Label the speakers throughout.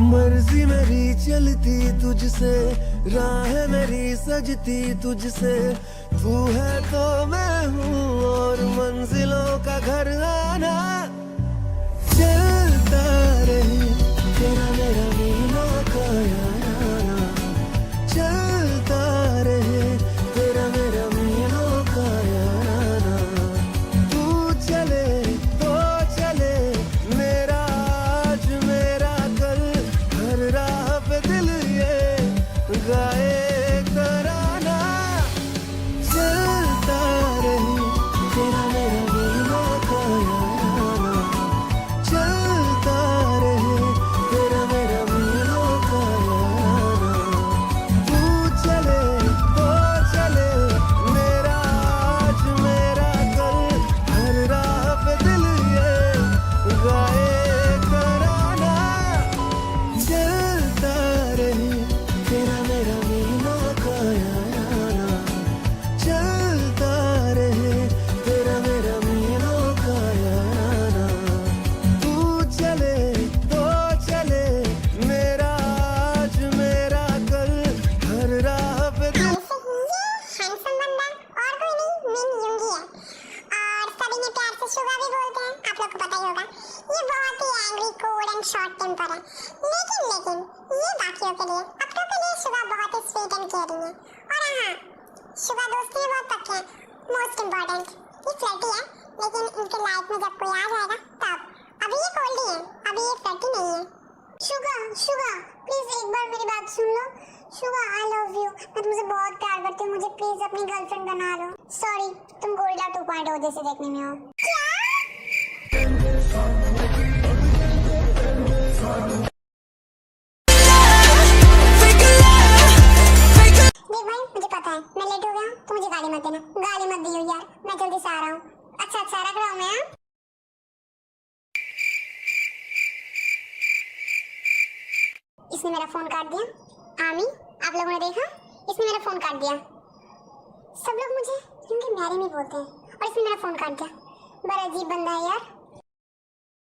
Speaker 1: मर्जी मेरी चलती तुझसे, राह मेरी सजती तुझसे। तू है तो मैं हूँ और मंजिलों का घर आना। चलता रहे तेरा मेरा मीलों का याराना। चलता रहे तेरा मेरा मीलों का याराना। तू चले तो चले मेरा आज मेरा कल, हर राह पे दिल ये गाए तराना। चलता रहे तेरा मेरा मीलों का याराना। चलता रहे तेरा मेरा मीलों का याराना। तू चले तो चले मेरा आज मेरा कल, हर राह पे दिल ये गाए तराना। चलता रहे तेरा मेरा मीलों का याराना। चलता रहे तेरा मेरा मीलों का याराना। तू चले तो चले मेरा आज मेरा कल, हर राह पे दिल।
Speaker 2: ऐसे ही हैंडसम बंदा और कोई नहीं, मिन यूंगी है। और सभी ने प्यार से शुगा भी बोलते हैं, आप लोग को पता ही होगा। ये बहुत ही angry, cold and short temper है। लेकिन ये बाकियों के लिए, अपनों के लिए शुगा बहुत ही स्वीट एंड केयरिंग है। और हाँ, शुगा दोस्ती में बहुत पक्के हैं। मोस्ट इम्पोर्टेंट, ये फ्लर्टी है, लेकिन इनके लाइफ में जब कोई आ जाएगा तब। अभी ये कोल्ड ही है, अभी ये फ्लर्टी नहीं है। शुगा शुगा प्लीज एक बार मेरी बात सुन लो। शुगा आई लव यू, मैं तुमसे बहुत प्यार करती हूँ, मुझे प्लीज अपनी गर्लफ्रेंड बना लो। सॉरी, तुम गोल्डा 2.0 जैसे देखने में हो। क्या? देख भाई, मुझे पता है मैं लेट हो गया हूँ, तो मुझे गाली मत देना। गाली मत दियो यार, मैं जल्दी से आ रहा हूँ। अच्छा रख रहा हूँ मैं। हाँ? इसने मेरा फोन काट दिया। आमी, आप लोगों ने देखा? इसने मेरा फोन काट दिया। सब लोग मुझे इनके मैरी में बोलते हैं और इसने मेरा फोन काट दिया। बड़ा अजीब बंदा है यार।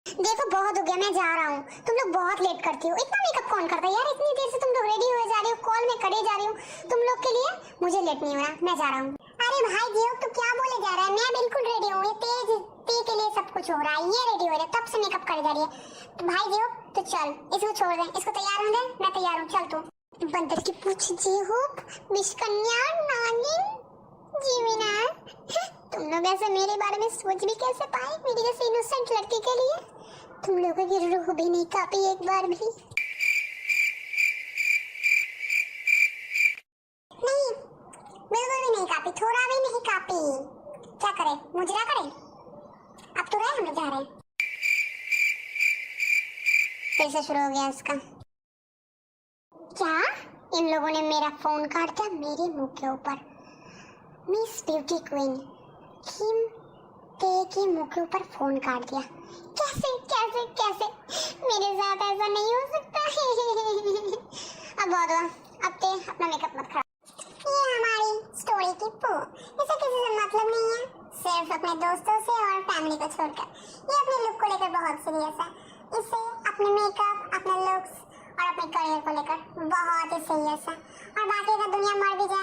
Speaker 2: देखो बहुत हो गया, मैं जा रहा हूँ। तुम लोग बहुत लेट करती हो। इतना मेकअप कौन करता है यार? इतनी देर से तुम लोग रेडी हुए जा रहे हो, कॉल में करे जा रहे हो तुम लोग के लिए। मुझे लेट नहीं हो रहा, मैं जा रहा हूँ। अरे भाई जियो, तू क्या बोले जा रहा है? मैं बिल्कुल रेडी हूँ। ये तेज के लिए सब कुछ हो रहा है। ये रेडी हो रहा है, तब से मेकअप करे जा रही है। तो भाई जियो, तो चल इसको छोड़ दे, इसको तैयार होने दे। मैं तैयार हूँ, चल तू। बंदर की पूछ जी हो, विश्वकन्या, नागिन, जीविना। तुम लोग ऐसे मेरे बारे में सोच भी कैसे पाए? मेरी जैसे इनोसेंट लड़की के लिए तुम लोगों की रूह भी नहीं कांपी एक बार भी? नहीं, बिल्कुल भी नहीं कांपी, थोड़ा भी नहीं कांपी। क्या करे, मुजरा करे? अब तो रहे, हम लोग जा रहे हैं। फिर से शुरू हो गया इसका। क्या? इन लोगों ने मेरा फोन काट दिया मेरे मुंह के ऊपर। मिस ब्यूटी क्वीन किम ते के मुंह के ऊपर फोन काट दिया। कैसे कैसे कैसे? मेरे साथ ऐसा नहीं हो सकता। अब बहुत हुआ, अब ते अपना मेकअप मत खराब। ये हमारी स्टोरी की पो, इसे किसी से मतलब नहीं है, सिर्फ अपने दोस्तों से और फैमिली को छोड़कर। ये अपने लुक को लेकर बहुत सीरियस है। इसे अपने मेकअप, अपने लुक्स और अपने करियर को लेकर बहुत ही सीरियस है। और बाकी अगर दुनिया मर भी जाए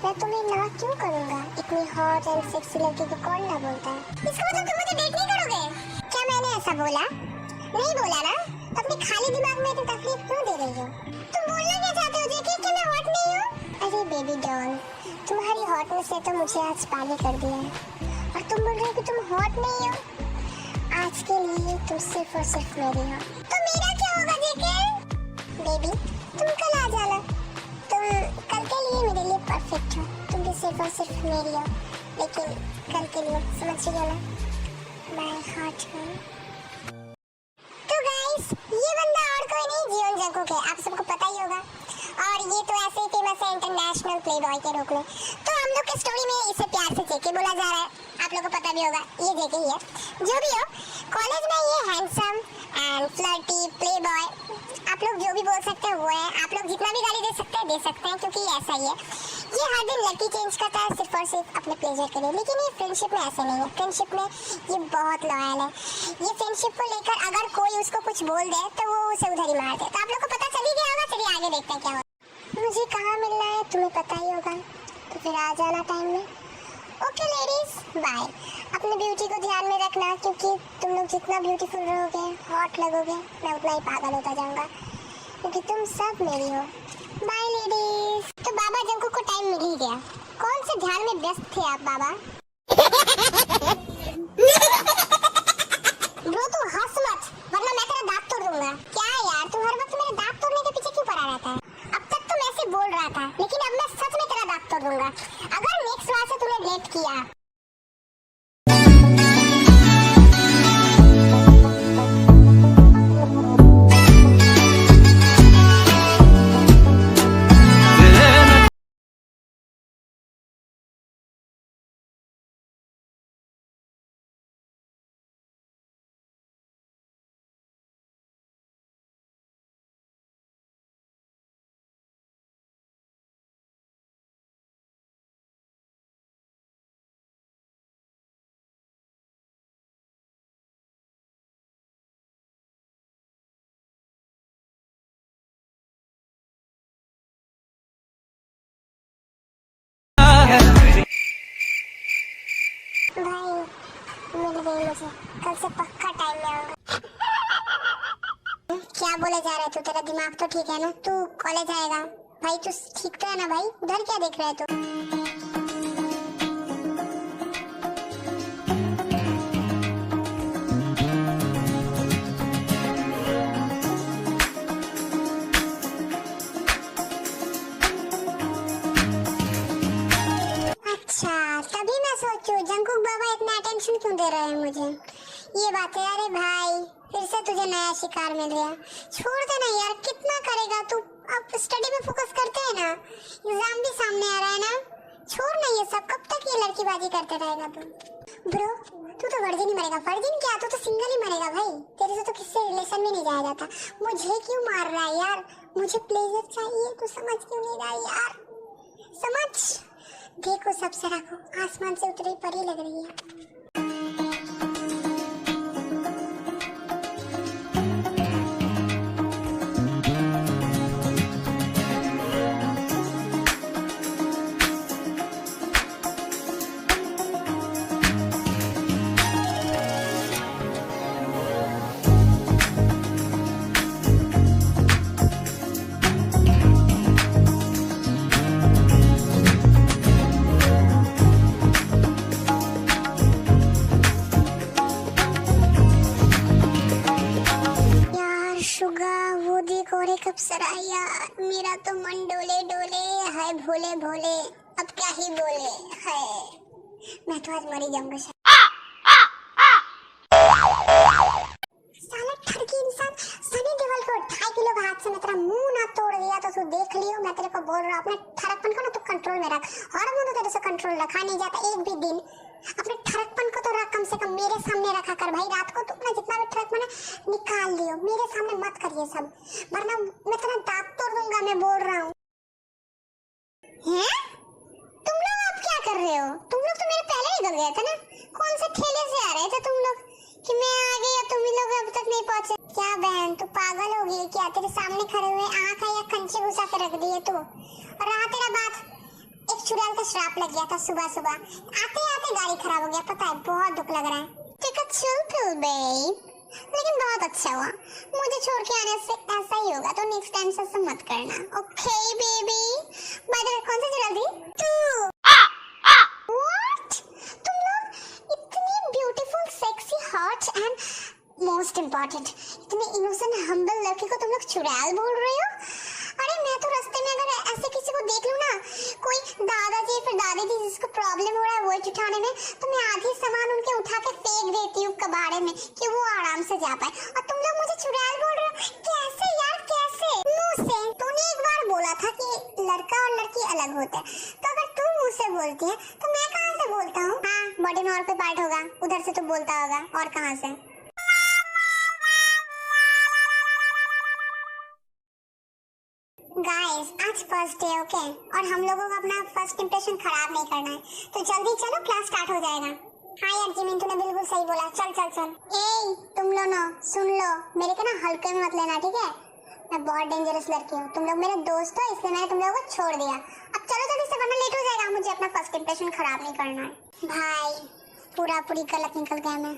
Speaker 2: मैं तुम्हें ना क्यों करूंगा? इतनी हॉट एंड सेक्सी लड़की को कौन ना बोलता है? इसका मतलब तुम मुझे डेट नहीं करोगे? क्या मैंने ऐसा बोला? नहीं बोला ना? तो अपने खाली दिमाग में तो तकलीफ क्यों दे रही हो? तुम बोलना क्या चाहते हो जेके कि मैं हॉट नहीं हूँ? अरे बेबी डॉल, तुम्हारी हॉटनेस ने तो मुझे आज पागल कर दिया है। और तुम बोल रहे हो कि तुम हॉट नहीं हो? आज के लिए तुम सिर्फ और सिर्फ मेरी हो। तो मेरा क्या होगा जेके? बेबी तुम कल आ जाना, तुम कल के लिए मेरे लिए परफेक्ट हो। तुम भी सिर्फ और सिर्फ मेरी हो, लेकिन कल के लिए, समझ रही हो ना? माय हार्ट में। तो गाइस ये बंदा और कोई नहीं जियोन जंगकुक है, आप सबको पता ही होगा। और ये तो ऐसे ही फेमस है इंटरनेशनल प्लेबॉय के रूप में। तो हम लोग के स्टोरी में इसे प्यार से जेके बोला जा रहा है, आप लोगों को पता भी होगा ये जेके ही है। जो भी हो, कॉलेज में ये हैंडसम एंड फ्लर्टी प्लेबॉय, आप लोग जो भी बोल सकते हैं वो है। आप लोग जितना भी गाली दे सकते हैं क्योंकि ये ऐसा ही है। ये हर दिन लड़की चेंज करता है सिर्फ और सिर्फ अपने प्लेजर के लिए, लेकिन ये फ्रेंडशिप में ऐसे नहीं है। फ्रेंडशिप में ये बहुत लॉयल है। ये फ्रेंडशिप को लेकर अगर कोई उसको कुछ बोल दे तो वो उसे उधर ही मार दे। तो आप लोग को पता चल ही गया होगा, चलिए आगे देखते हैं क्या होगा। मुझे कहाँ मिलना है तुम्हें पता ही होगा, तो फिर आ जाना टाइम में। Okay ladies bye. अपने ब्यूटी को ध्यान में रखना, क्योंकि तुम लोग जितना ब्यूटीफुल रहोगे, हॉट लगोगे, मैं उतना ही पागल होता जाऊंगा, क्योंकि तुम सब मेरी हो। Bye ladies. तो बाबा जंगकुक को टाइम मिल ही गया। कौन से ध्यान में व्यस्त थे आप बाबा? ब्रो तू हंस मत, वरना मैं तेरा दांत तोड़ दूंगा। क्या यार, तू हर वक्त मेरे दांत तोड़ने के पीछे क्यों पड़ा रहता है? अब तक तो मैं ऐसे बोल रहा था, लेकिन अब मैं सच में तेरा दांत तोड़ दूंगा अगर नेक्स्ट बार से तूने लेट किया। भाई मिल गई मुझे, कल से पक्का टाइम में आऊंगा। क्या बोले जा रहा है तू? तेरा दिमाग तो ठीक है ना? तू कॉलेज आएगा भाई? तू ठीक तो है ना भाई? उधर क्या देख रहा है तू? तभी मैं सोचूं जंगकुक बाबा इतना अटेंशन क्यों दे रहे हैं मुझे। ये बात है। अरे भाई फिर से तुझे नया शिकार मिल गया। छोड़ दे ना यार, कितना करेगा तू? अब स्टडी में फोकस करते हैं ना, एग्जाम भी सामने आ रहा है ना। छोड़ ना ये सब, कब तक ये लड़कीबाजी करते रहेगा तू? ब्रो तू तो वर्जिन ही मरेगा। वर्जिन क्या, तू तो सिंगल ही मरेगा भाई। तेरे से तो किसी रिलेशन में नहीं जाया जाता। मुझे क्यों मार रहा है यार? मुझे प्लेजर चाहिए, तू समझ क्यों नहीं रहा यार? समझ। देखो सबसे रखो, आसमान से उतरी परी लग रही है। कब सरा यार, मेरा तो मन डोले डोले है। भोले भोले अब क्या ही बोले है। मैं तो आज मरी जाऊंगा। साला ठरकी इंसान सनी देओल को 2.5 किलो का हाथ से मैं तेरा मुंह ना तोड़ दिया तो तू देख लियो। मैं तेरे को बोल रहा हूँ, अपने ठरकपन को ना तू कंट्रोल में रख। हार्मोन तो तेरे से कंट्रोल रखा नहीं जाता एक भी दिन। अपने ठरकपन को तो रख, कम से कम मेरे सामने रखा कर भाई। रात को तू अपना जितना भी ठरकपन है निकाल दियो, मेरे सामने मत करिए सब, वरना मैं तेरा दांत तोड़ दूंगा। मैं बोल रहा हूँ। हैं? तुम लोग अब क्या कर रहे हो? तुम लोग तो मेरे पहले निकल गए थे ना। कौन से ठेले से आ रहे थे तुम लोग कि मैं आ गई और तुम लोग अब तक नहीं पहुंचे? क्या बहन तू पागल हो गई क्या? तेरे सामने खड़े हुए आंख है या कंचे घुसा के रख दिए तू? और रहा तेरा बात, एक चुड़ैल का श्राप लग गया था सुबह सुबह। आते आते गाड़ी खराब हो गया, पता है? बहुत दुख लग रहा है। Take a chill pill babe. लेकिन बहुत अच्छा हुआ, मुझे छोड़ के आने से ऐसा ही होगा तो नेक्स्ट टाइम से ऐसा मत करना। Okay baby. By the way कौन सी चुड़ैल थी? तू। व्हाट? तुम लोग इतनी beautiful sexy hot and most important, इतने इनोसेंट हम्बल लड़के को तुम लोग चुड़ैल बोल रहे हो? अरे मैं तो रास्ते में अगर ऐसे किसी को देख लूं ना, कोई दादाजी फिर दादी जी जिसको प्रॉब्लम हो रहा है वेट उठाने में, तो मैं आधी सामान उनके उठा के फेंक देती हूँ कबाड़े में कि वो आराम से जा पाए। और तुम लोग मुझे चुड़ैल बोल रहे हो? कैसे यार, कैसे? मुंह से तूने एक बार बोला था कि लड़का और लड़की अलग होते हैं, तो अगर तू मुंह से बोलती है तो मैं कहाँ से बोलता हूँ? हाँ, बॉडी में और कोई पार्ट होगा, उधर से तो बोलता होगा, और कहाँ से? गाइस, आज फर्स्ट डे ओके, और हम लोगों को अपना फर्स्ट इंप्रेशन खराब नहीं करना है, तो जल्दी चलो, क्लास स्टार्ट हो जाएगा। हाँ यार जिमिन, तूने बिल्कुल सही बोला, चल चल चल। ए तुम लोग सुन लो, मेरे को ना हल्के में मत लेना, ठीक है? मैं बहुत डेंजरस लड़की हूँ, तुम लोग मेरे दोस्त हो, इसलिए मैंने तुम लोगों को छोड़ दिया। अब चलो जल्दी से, वरना लेट हो जाएगा, मुझे अपना फर्स्ट इंप्रेशन खराब नहीं करना है। भाई पूरी गलत निकल गया मैं,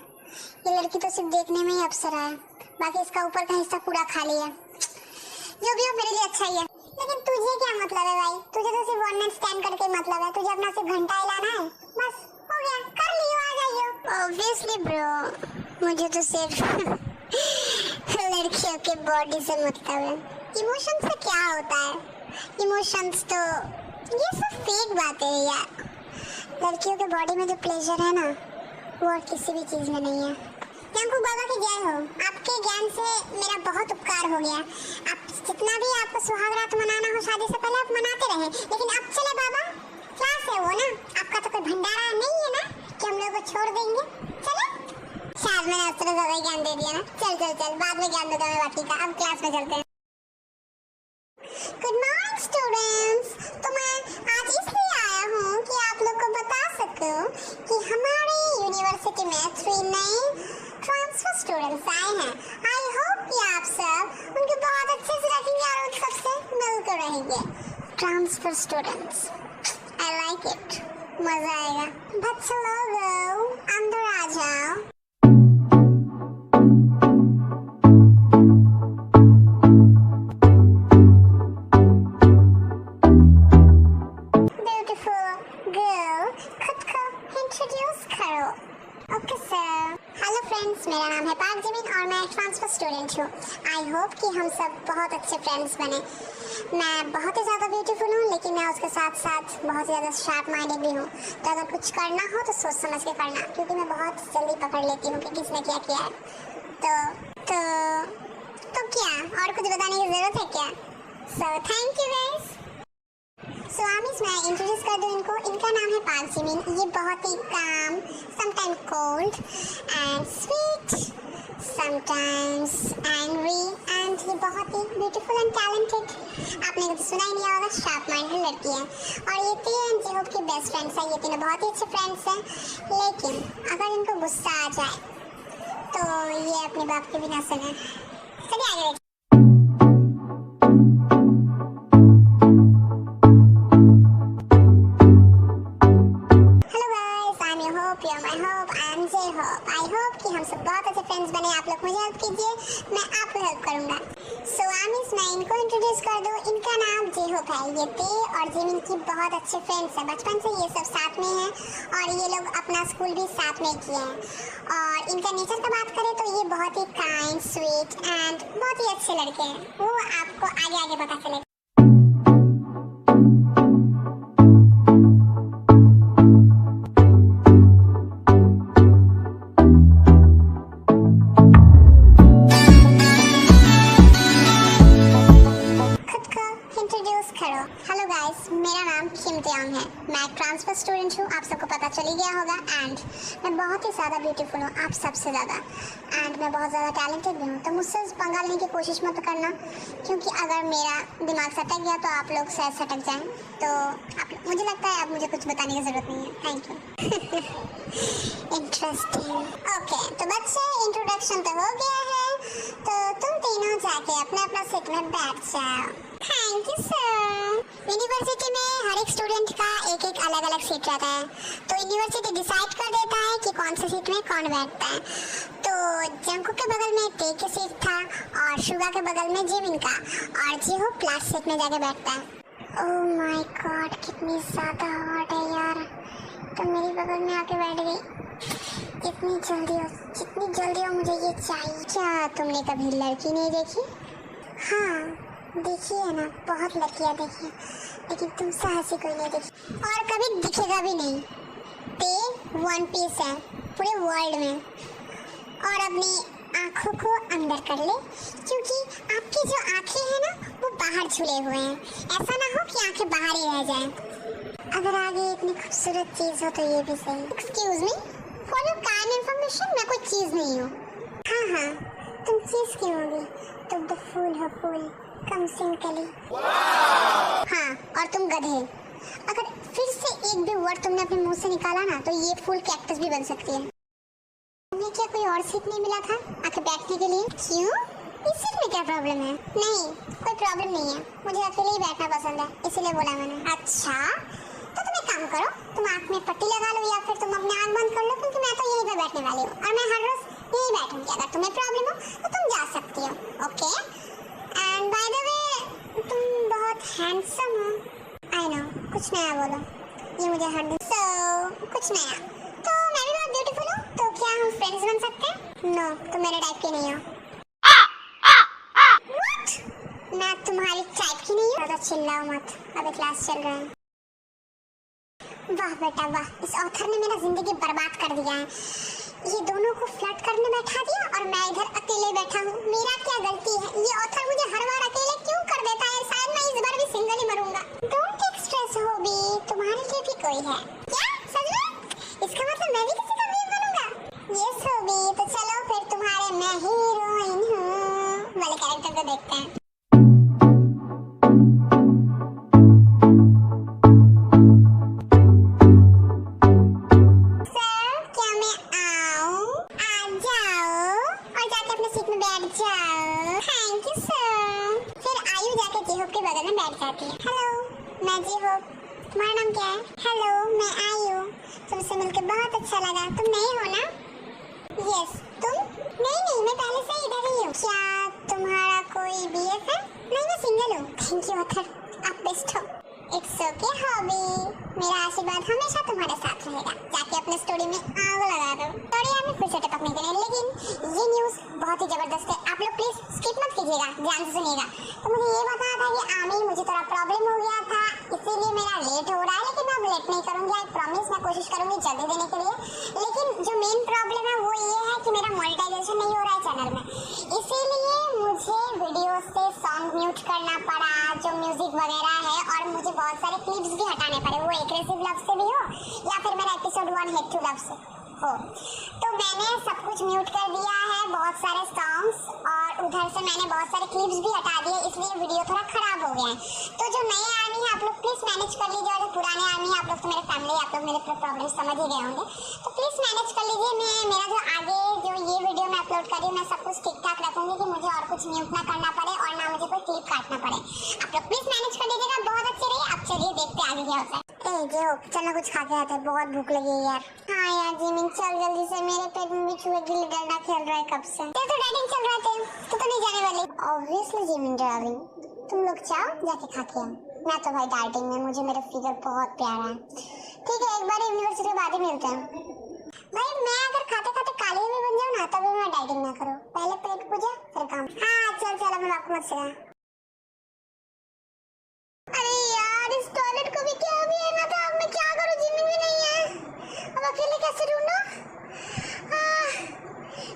Speaker 2: ये लड़की तो सिर्फ देखने में ही अप्सरा है, बाकी इसका ऊपर का हिस्सा पूरा खाली है। जो भी हो मेरे लिए अच्छा ही है, लेकिन तुझे क्या मतलब है भाई? तुझे तो सिर्फ वन नाइट स्टैंड करके मतलब है, तुझे अपना सिर्फ घंटा हिलाना है, बस हो गया, कर लियो, आ जाइयो। ऑब्वियसली ब्रो, मुझे तो सिर्फ लड़कियों के बॉडी से मतलब है। इमोशंस से क्या होता है? इमोशंस तो ये सब फेक बातें है यार। लड़कियों के बॉडी में जो प्लेजर है ना, वो और किसी भी चीज में नहीं है। जंकू बाबा की जय हो, आपके ज्ञान से मेरा बहुत उपकार हो गया। आप जितना भी आपको सुहाग रात मनाना हो शादी से पहले आप मनाते रहे, लेकिन अब चले बाबा, क्लास है वो ना, आपका तो कोई भंडारा नहीं है ना कि हम लोग को छोड़ देंगे। चले, शायद मैंने उस तरह ज्यादा ज्ञान दे दिया ना। चल चल चल, बाद में ज्ञान दूंगा मैं बाकी का, अब क्लास में चलते हैं। गुड मॉर्निंग स्टूडेंट्स, तो मैं आज इसलिए आया हूँ कि आप लोग को बता सकूं कि हमारे यूनिवर्सिटी में 3 नए ट्रांसफर स्टूडेंट्स आए हैं। आई होप कि आप सब उनके बहुत अच्छे से रखेंगे और उन सबसे मिलकर रहेंगे। Transfer students, I like it, मजा आएगा। बच्चे लोग अंदर आ जाओ। ब्यूटीफुल गर्ल, खुद को इंट्रोड्यूस करो। Okay sir. हेलो फ्रेंड्स, मेरा नाम है पार्क जिमिन और मैं एक ट्रांसफर स्टूडेंट हूँ। आई होप कि हम सब बहुत अच्छे फ्रेंड्स बने। मैं बहुत ही ज़्यादा ब्यूटीफुल हूँ, लेकिन मैं उसके साथ साथ बहुत ज़्यादा शार्प माइंडेड भी हूँ। तो अगर कुछ करना हो तो सोच समझ के करना, क्योंकि मैं बहुत जल्दी पकड़ लेती हूँ कि किसने क्या किया है। तो क्या और कुछ बताने की ज़रूरत है क्या? So thank you guys. सो आमिस, मैं इंट्रोड्यूस कर दूँ इनको। इनका नाम है पार्क जिमिन। ये बहुत ही काम, sometime cold and sweet, sometimes angry, and ये बहुत ही ब्यूटीफुल एंड टैलेंटेड। आपने कुछ सुना ही नहीं होगा, शार्प माइंडेड लड़की है। और ये तीन जे होप की बेस्ट फ्रेंड्स हैं। ये तीनों बहुत ही अच्छे फ्रेंड्स हैं, लेकिन अगर इनको गुस्सा आ जाए तो ये अपने बाप के बिना सुने। चलिए आगे। आई होप कि हम सब बहुत अच्छे फ्रेंड्स बने। आप लोग मुझे हेल्प कीजिए, मैं आपको हेल्प करूंगा। सो आमिस, मैं इनको इंट्रोड्यूस कर दूं। इनका नाम जेहोप है। ये ते और जिमिन की बहुत अच्छे फ्रेंड्स हैं, बचपन से ये सब साथ में हैं और ये लोग अपना स्कूल भी साथ में किए हैं। और इनका नेचर का बात करें तो ये बहुत ही काइंड, स्वीट एंड बहुत ही अच्छे लड़के हैं। वो आपको आगे आगे पता चलेगा। हेलो गाइस, मेरा नाम किम तेयोंग है। मैं एक ट्रांसफर स्टूडेंट हूँ, आप सबको पता चल ही गया होगा। एंड मैं बहुत ही ज़्यादा ब्यूटीफुल हूँ, आप सबसे ज़्यादा। एंड मैं बहुत ज़्यादा टैलेंटेड भी हूँ, तो मुझसे पंगा लेने की कोशिश मत करना, क्योंकि अगर मेरा दिमाग सटक गया तो आप लोग शायद सटक जाएं। तो मुझे लगता है अब मुझे कुछ बताने की ज़रूरत नहीं है। Thank you. इंटरेस्टिंग। ओके, तो बच्चे इंट्रोडक्शन तो हो गया है, तो तुम तीनों जाके अपना अपना सीट में बैठ जाओ। Thank you sir. यूनिवर्सिटी में हर एक स्टूडेंट का एक एक अलग अलग सीट रहता है, तो यूनिवर्सिटी डिसाइड कर देता है कि कौन सी सीट में कौन बैठता है। तो जंकू के बगल में ते की सीट था और शुगा के बगल में जिमिन का, और जेहोप लास्ट सीट में जाके बैठता है। ओह माय गॉड, कितनी ज़्यादा हॉट है यार, तो मेरी बगल में आके बैठ गई। जितनी जल्दी हो मुझे ये चाहिए। क्या तुमने कभी लड़की नहीं देखी? हाँ देखी है ना, बहुत लड़कियाँ देखी है, लेकिन तुम साहसी कोई नहीं देखी और कभी दिखेगा भी नहीं। पे वन पीस है पूरे वर्ल्ड में। और अपनी आँखों को अंदर कर ले, क्योंकि आपकी जो आँखें हैं ना वो बाहर झुले हुए हैं। ऐसा ना हो कि आँखें बाहर ही रह जाएं। अगर आगे इतनी खूबसूरत चीज़ हो तो ये भी सही। Excuse me, for your kind information, मैं कोई चीज़ नहीं हूँ। हाँ, तुम चीज़ क्यों होगी? तुम तो फूल हो, फूल, कम सिंकली। हाँ, और तुम गधे। अगर फिर से एक भी वर्ड तुमने अपने मुंह से निकाला ना तो ये फूल कैक्टस भी बन सकती है। तुम्हें क्या कोई और सीट नहीं मिला था आके बैठने के लिए? क्यों? इस सीट में क्या प्रॉब्लम है? नहीं, कोई प्रॉब्लम नहीं है, मुझे अकेले ही बैठना पसंद है, इसीलिए बोला मैंने। अच्छा, तो तुम एक काम करो, तुम आँख में पट्टी लगा लो या फिर तुम अपनी आँख बंद कर लो, क्योंकि मैं तो यहीं पे बैठने वाली हूँ और मैं हर रोज यहीं बैठूंगी। अगर तुम्हें प्रॉब्लम हो तो तुम जा सकती हो, okay? And by the way, तुम बहुत हैंडसम हो। आई नो, कुछ नया बोलो, ये मुझे हर दिन। कुछ नया, तो मैं भी बहुत ब्यूटीफुल हूँ, तो क्या हम फ्रेंड्स बन सकते हैं? नो, तुम मेरे टाइप की नहीं हो। What? मैं तुम्हारी टाइप की नहीं हूँ। ज़्यादा चिल्लाओ मत, अभी क्लास चल रहा है। वाह बेटा वाह, इस ऑथर ने मेरा जिंदगी बर्बाद कर दिया है। ये दोनों को फ्लर्ट करने बैठा दिया और मैं इधर अकेले बैठा हूँ। मेरा क्या गलती है? ये ऑथर मुझे हर बार अकेले क्यों कर देता है? शायद मैं इस बार भी सिंगल ही मरूंगा। डोंट टेक स्ट्रेस होबी, तुम्हारे लिए भी कोई है। क्या? सच में? इसका मतलब मैं भी किसी का मेल बनूंगा? यस होबी, तो चलो फिर तुम्हारे मैं हीरोइन हूँ वाले कैरेक्टर को देखते हैं। हेलो, मैं जी होप। तुम्हारा नाम क्या है? हेलो, मैं आई हूँ। तुमसे मिलकर बहुत अच्छा लगा। तुम नए हो ना? यस, तुम? नहीं, मैं पहले से इधर ही हूँ। क्या तुम्हारा कोई बीएफ है? नहीं, मैं सिंगल हूँ। थैंक यू ऑथर, आप बेस्ट हो। इट्स ओके हॉबी, मेरा आशीर्वाद हमेशा तुम्हारे साथ रहेगा। जाके अपने स्टोरी में आग लगा दो। सॉरी यार, मैं फिर से टपक नहीं करें, लेकिन ये न्यूज़ बहुत ही जबरदस्त है। आप लोग प्लीज स्किप मत कीजिएगा, ध्यान से सुनिएगा। तो मुझे ये बताना था कि आमी, मुझे थोड़ा प्रॉब्लम हो गया था, इसीलिए मेरा लेट हो रहा है, लेकिन मैं अब लेट नहीं करूँगी। आई प्रॉमिस, मैं कोशिश करूँगी जल्दी देने के लिए। लेकिन जो मेन प्रॉब्लम है वो ये है कि मेरा मोनेटाइजेशन नहीं हो रहा है चैनल में, इसीलिए मुझे वीडियो से सॉन्ग म्यूट करना पड़ा, जो म्यूजिक वगैरह है, और मुझे बहुत सारे क्लिप्स भी हटाने पड़े, वो एग्रेसिव लव से भी हो या फिर मेरा एपिसोड 1 हेट टू लव से हो। तो मैंने सब कुछ म्यूट कर दिया है, बहुत सारे सॉन्ग्स, और उधर से मैंने बहुत सारे क्लिप्स भी हटा दिए, इसलिए वीडियो थोड़ा खराब हो गया है। तो जो नए आर्मी है आप लोग प्लीज मैनेज कर लीजिए, और जो पुराने आर्मी है आप लोग तो मेरे फैमिली, आप लोग मेरे प्रॉब्लम समझ ही गए होंगे, तो प्लीज मैनेज कर लीजिए। मेरा जो आगे जो ये वीडियो मैं अपलोड कर रही हूँ, मैं सब कुछ ठीक ठाक रखूंगी कि मुझे और कुछ म्यूट ना करना पड़े और ना मुझे कोई क्लिप काटना पड़े। आप लोग प्लीज मैनेज कर दीजिएगा, बहुत अच्छी रही। अब चलिए देखते आगे क्या होता है। जे हो, चलो कुछ खा के आते हैं, बहुत भूख लगी है यार। हाँ यार जिमिन, चल जल्दी से, मेरे पेट में भी चूहे गिल्ली डंडा खेल रहा है कब से। तो डाइटिंग चल रहा थे, तो नहीं जाने वाली? ऑब्वियसली जिमिन डार्लिंग, तुम लोग जाओ, जाके खा के आओ। मैं तो भाई डाइटिंग में, मुझे मेरा फिगर बहुत प्यारा है। ठीक है, एक बार यूनिवर्सिटी के बाद ही मिलते हैं। भाई मैं अगर खाते खाते काली भी बन जाऊँ ना, तभी मैं डाइटिंग ना करूँ। पहले पेट पूजा फिर काम। हाँ चल, मैं आपको मत सिखा। अरे यार, इस टॉयलेट को भी क्या भी है ना था, अब मैं क्या करूं? जिमिन भी नहीं है, अब अकेले कैसे ढूंढूं?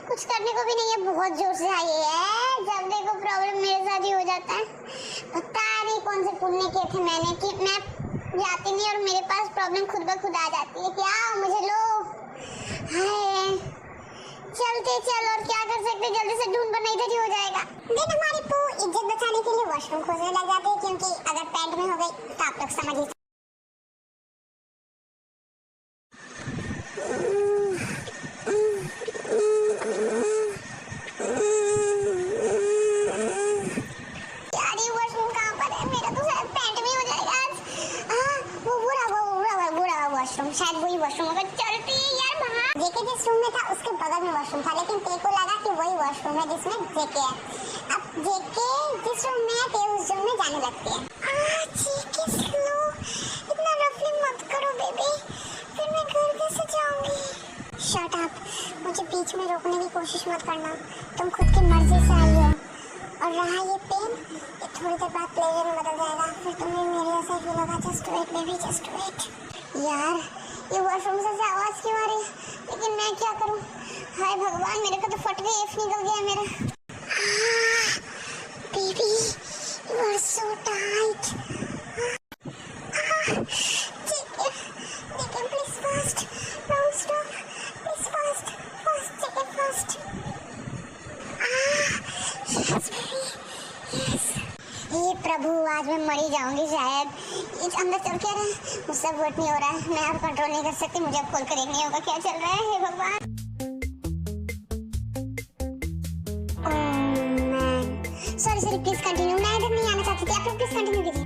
Speaker 2: कुछ करने को भी नहीं है, बहुत जोर से आई है। जब देखो प्रॉब्लम मेरे साथ ही हो जाता है। पता नहीं कौन से पुण्य किए थे मैंने कि मैं जाती नहीं और मेरे पास प्रॉब्लम खुद ब खुद आ जाती है। क्या मुझे लो, हाय चलते चल, और क्या कर सकते, जल्दी से ढूंढ बना, इधर ही हो जाएगा। देन हमारी पू इज्जत बचाने के लिए वॉशरूम खोजने लग जाते हैं, क्योंकि अगर पैंट में हो गई तो आप लोग समझ ही। यार ये वॉशरूम कहाँ पर है? मेरा तो शायद पैंट में हो जाएगा आज। वो बुरा वॉशरूम, शायद वही वॉशरूम होगा। चलती है यार वहाँ। जेके जिस रूम में था उसके बगल में वॉशरूम था, लेकिन ते को लगा कि वही वॉशरूम है जिसमें जेके है। अब जेके जिस रूम में है, ते उस रूम में जाने लगती है। जेके स्लो, इतना रफली मत करो बेबी, फिर मैं घर कैसे जाऊंगी? Shut up. मुझे बीच में रोकने की कोशिश मत करना, तुम खुद की मर्जी से आई हो। और रहा ये पेन, ये थोड़ी देर बाद प्लेजर में बदल जाएगा, फिर तुम्हें मेरे जैसा फील होगा। Just wait baby, just wait. यार ये वॉशरूम से आवाज क्यों आ रही है, लेकिन मैं क्या करूं। हाय भगवान, मेरे को तो फट गई, एफ निकल गया मेरा। Baby you are so tight. ठीक है please fast, don't stop, please fast fast, ठीक है फास्ट। Yes baby yes. हे प्रभु, आज मैं मर ही जाऊंगी शायद। ये अंदर चल क्या रहा है, मुझसे वोट नहीं हो रहा है, मैं अब कंट्रोल नहीं कर सकती, मुझे अब खोल कर देखनी होगा क्या चल रहा है। हे भगवान। सॉरी प्लीज कंटिन्यू, मैं इधर नहीं आना चाहती थी, आप लोग प्लीज कंटिन्यू कीजिए।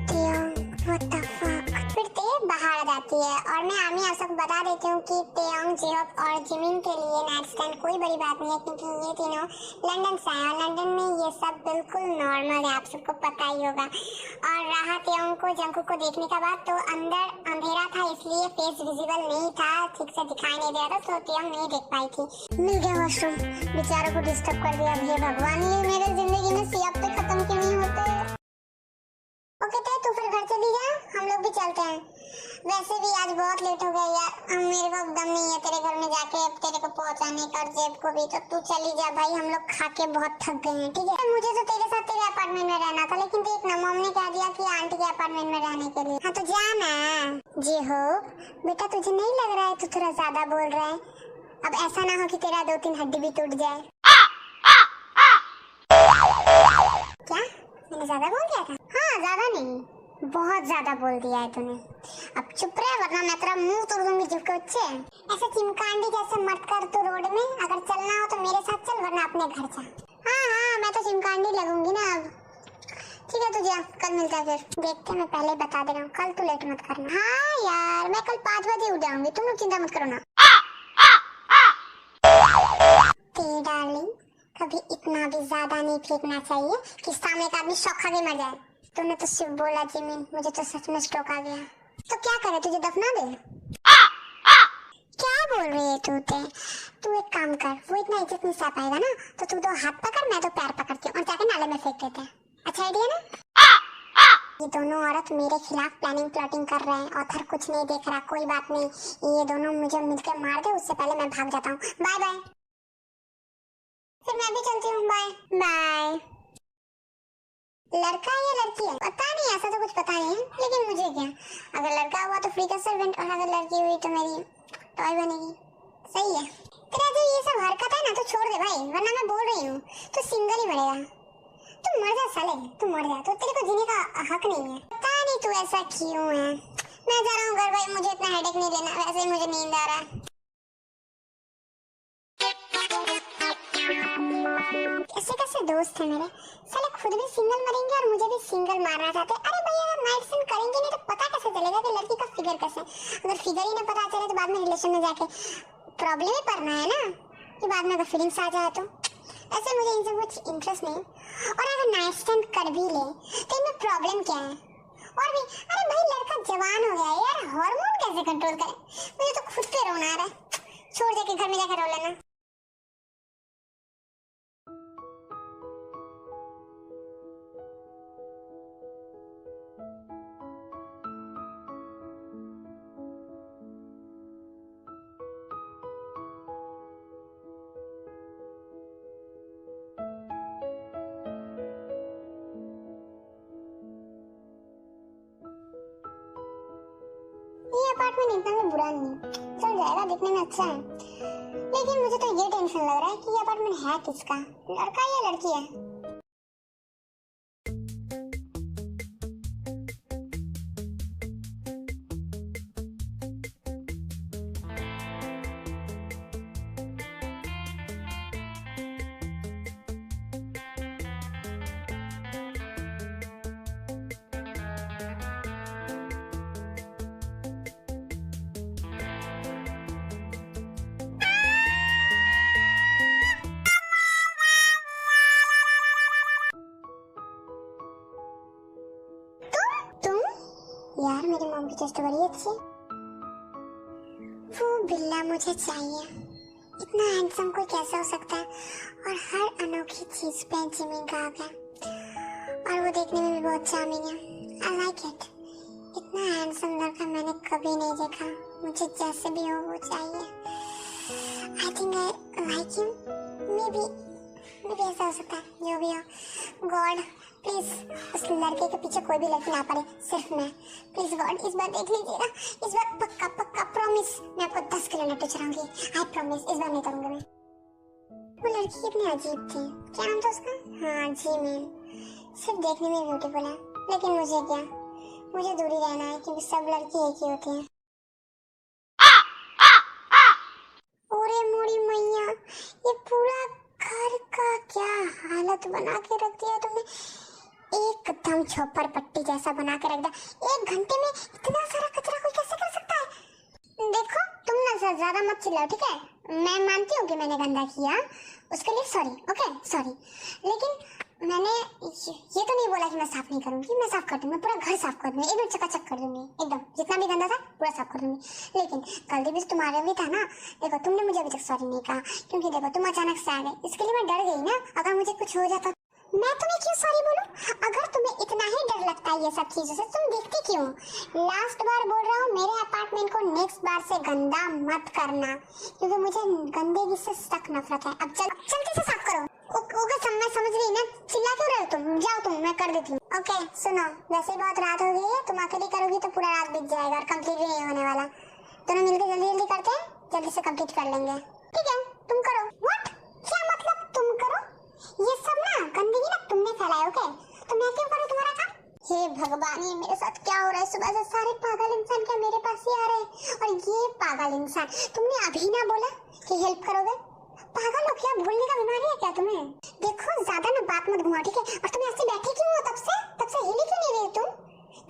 Speaker 2: What the fuck. फिर ते बाहर आ जाती है और मैं आमी आप सबको बता देती हूँ कि तेयोंग, जिहोक और जिमिन के लिए नाइट स्टैंड कोई बड़ी बात नहीं है, क्योंकि ये तीनों लंदन से आए और लंदन में ये सब बिल्कुल नॉर्मल है, आप सबको पता ही होगा। और रहा तेयोंग को जंकुक को देखने का बाद, तो अंदर अंधेरा था इसलिए फेस विजिबल नहीं था, ठीक से दिखाई नहीं दे रहा था, तो तेयोंग नहीं देख पाई थी। मिल गया वॉशरूम, बेचारों को डिस्टर्ब कर दिया। हे भगवान, ये मेरे जिंदगी में सियाप पे खत्म क्यों नहीं होते। ओके तू फिर घर चली जा, हम लोग भी चलते हैं। वैसे भी आज बहुत लेट हो गया यार, मेरे को दम नहीं है तेरे घर में जाके तेरे को पहुंचाने का, और जेब को भी। तो तू चली जा भाई, हम लोग खा के बहुत थक गए हैं, ठीक है। मुझे तो तेरे साथ तेरे अपार्टमेंट में रहना था, लेकिन देख ना मॉम ने कह दिया कि आंटी के अपार्टमेंट में रहने के लिए। हाँ तो जा ना। जी हो बेटा, तुझे नहीं लग रहा है तू थोड़ा ज्यादा बोल रहा है? अब ऐसा ना हो कि तेरा 2-3 हड्डी भी टूट जाए। क्या मैंने ज्यादा बोल दिया था? हाँ ज्यादा नहीं, बहुत ज्यादा बोल दिया है तूने। अब चुप रह वरना मैं तेरा मुंह तोड़ दूंगी जीभ के बच्चे। ऐसे चिमकांडी जैसे मत कर तू रोड में, अगर चलना हो तो मेरे साथ चल वरना अपने घर जा। हाँ मैं तो चिमकांडी लगूंगी ना अब। ठीक है तू जा, कल मिलता है फिर। देखते मैं पहले बता दे रहा हूँ, कल तू लेट मत करना। हाँ यार मैं कल 5 बजे उठ जाऊंगी, तुम लोग चिंता मत करो ना। डार्लिंग, कभी इतना भी ज्यादा नहीं फेंकना चाहिए कि सामने का आदमी शौक खा के मर जाए। तूने तो सिर्फ बोला जिमिन, मुझे तो सच में स्ट्रोक आ गया। तो क्या करे, तुझे दफना दे? क्या बोल रही है तू एक काम कर, वो इतना इज्जत नहीं सह पाएगा ना, तो तू 2 हाथ पकड़, मैं 2 पैर पकड़ती हूँ और जाके नाले में फेंक देते हैं। अच्छा आइडिया ना? ये दोनों औरत मेरे खिलाफ प्लानिंग प्लॉटिंग कर रहे हैं, ऑथर कुछ नहीं देख रहा। कोई बात नहीं, ये दोनों मुझे मिलकर मार दे उससे पहले मैं भाग जाता हूँ। Bye bye. फिर मैं भी चलती हूँ, बाय बाय। लड़का या लड़की है पता नहीं, ऐसा तो कुछ पता नहीं है, लेकिन मुझे क्या, अगर लड़का हुआ तो फ्री का सर्वेंट, और अगर लड़की हुई तो मेरी टॉय बनेगी। सही है। तेरा जो ये सब हरकत है ना तो छोड़ दे भाई, वरना मैं बोल रही हूँ तो सिंगल ही मरेगा। तू मर जा साले, तू मर जा, तो तेरे को जीने का हक नहीं है। पता नहीं तू ऐसा क्यों है। मैं जा रहा हूँ घर भाई, मुझे इतना हेडेक नहीं लेना, वैसे ही मुझे नींद आ रहा है। कैसे दोस्त है मेरे, साले खुद भी सिंगल मरेंगे और मुझे भी सिंगल मारना चाहते। अरे भैया अगर नाइट स्टैंड करेंगे नहीं तो पता कैसे चलेगा कि लड़की का फिगर कैसे? अगर फिगर ही ना पता चले तो बाद में रिलेशन में जाके प्रॉब्लम ही पड़ना है ना, कि बाद में अगर फीलिंग्स आ जाए तो। ऐसे मुझे इनसे कुछ इंटरेस्ट नहीं। और अगर नाइट स्टैंड कर भी ले तो इनमें प्रॉब्लम क्या है? और भी अरे भाई लड़का जवान हो गया है यार, हार्मोन कैसे कंट्रोल करे? मुझे तो खुद पे रोना आ रहा है। छोड़ दे के घर में जाकर रो लेना। ये अपार्टमेंट इतना भी बुरा नहीं, चल जाएगा, दिखने में अच्छा है। लेकिन मुझे तो ये टेंशन लग रहा है कि ये अपार्टमेंट है किसका, लड़का या लड़की है? यार मेरी मॉम की चेस्ट बड़ी अच्छी है। वो बिल्ला मुझे चाहिए, इतना हैंडसम कोई कैसे हो सकता है? और हर अनोखी चीज पे जिमिन का हक है और वो देखने में भी बहुत चार्मिंग है। I like it. इतना हैंडसम लड़का मैंने कभी नहीं देखा। मुझे जैसे भी हो वो चाहिए। I think I like him. May be ऐसा हो सकता है। जो भी हो गॉड प्लीज उस लड़के के पीछे कोई भी लड़की ना पड़े, सिर्फ मैं। प्लीज गॉड इस बार देख लीजिएगा। इस बार पक्का पक्का प्रॉमिस मैं आपको 10 किलोमीटर चढ़ाऊंगी। आई प्रॉमिस इस बार नहीं करूंगा मैं। वो लड़की कितनी अजीब थी। क्या नाम था उसका? हाँ जिमिन। सिर्फ देखने में ब्यूटीफुल है, लेकिन मुझे क्या, मुझे दूरी रहना है क्योंकि सब लड़की एक ही होती है। ओरे मोरी मैया, ये पूरा घर का क्या हालत बना के रख दिया तुमने। एकदम छप्पर पट्टी जैसा बना के रख दिया। 1 घंटे में इतना सारा कचरा कोई कैसे कर सकता है? देखो तुम ना ज्यादा मत चिल्लाओ, ठीक है? मैं मानती हूँ कि मैंने गंदा किया, उसके लिए सॉरी। ओके सॉरी, लेकिन मैंने ये तो नहीं बोला कि मैं साफ नहीं करूंगी। मैं साफ कर दूंगी, मैं पूरा घर साफ कर दूंगी, एकदम चकाचक कर दूंगी, एकदम जितना भी गंदा था पूरा साफ कर दूंगी। लेकिन गलती भी तुम्हारा भी था ना। देखो तुमने मुझे अभी तक सॉरी नहीं कहा क्योंकि देखो तुम अचानक से आ गए, इसके लिए मैं डर गई ना। अगर मुझे कुछ हो जाता मैं तुम्हें क्यों सॉरी बोलूं? अगर तुम्हें इतना ही डर लगता है ये सब चीजों से, तुम देखते क्यों? लास्ट बार बोल रहा हूँ, मेरे अपार्टमेंट को नेक्स्ट बार से गंदा मत करना क्योंकि मुझे गंदगी से सख्त नफरत है। अब जल्दी से साफ करो। ओके मैं समझ रही ना, चिल्ला क्यों रहे हो तुम? जाओ तुम, मैं कर देती हूँ। ओके सुनो, वैसे ही बहुत रात हो गई है, तुम अकेली करोगी तो पूरा रात बीत जाएगा और कंप्लीट भी नहीं होने वाला। दोनों मिलकर जल्दी जल्दी करते हैं, जल्दी से कंप्लीट कर लेंगे। ठीक है तुम करो। व्हाट? क्या मतलब तुम करो? ये सब ना गंदगी ना तुमने फैलाई। ओके तो मैं क्यों करूँ तुम्हारा काम? हे भगवान, ये मेरे साथ क्या हो रहा है? सुबह से सारे पागल इंसान क्या मेरे पास ही आ रहे हैं? और ये पागल इंसान, तुमने अभी ना बोला कि हेल्प करोगे? पागल हो क्या? भूलने का बीमारी है क्या तुम्हें? देखो ज्यादा ना बात मत घुमाओ, ठीक है? और तुम ऐसे बैठे क्यों हो? तब से हिली क्यों नहीं रही तुम?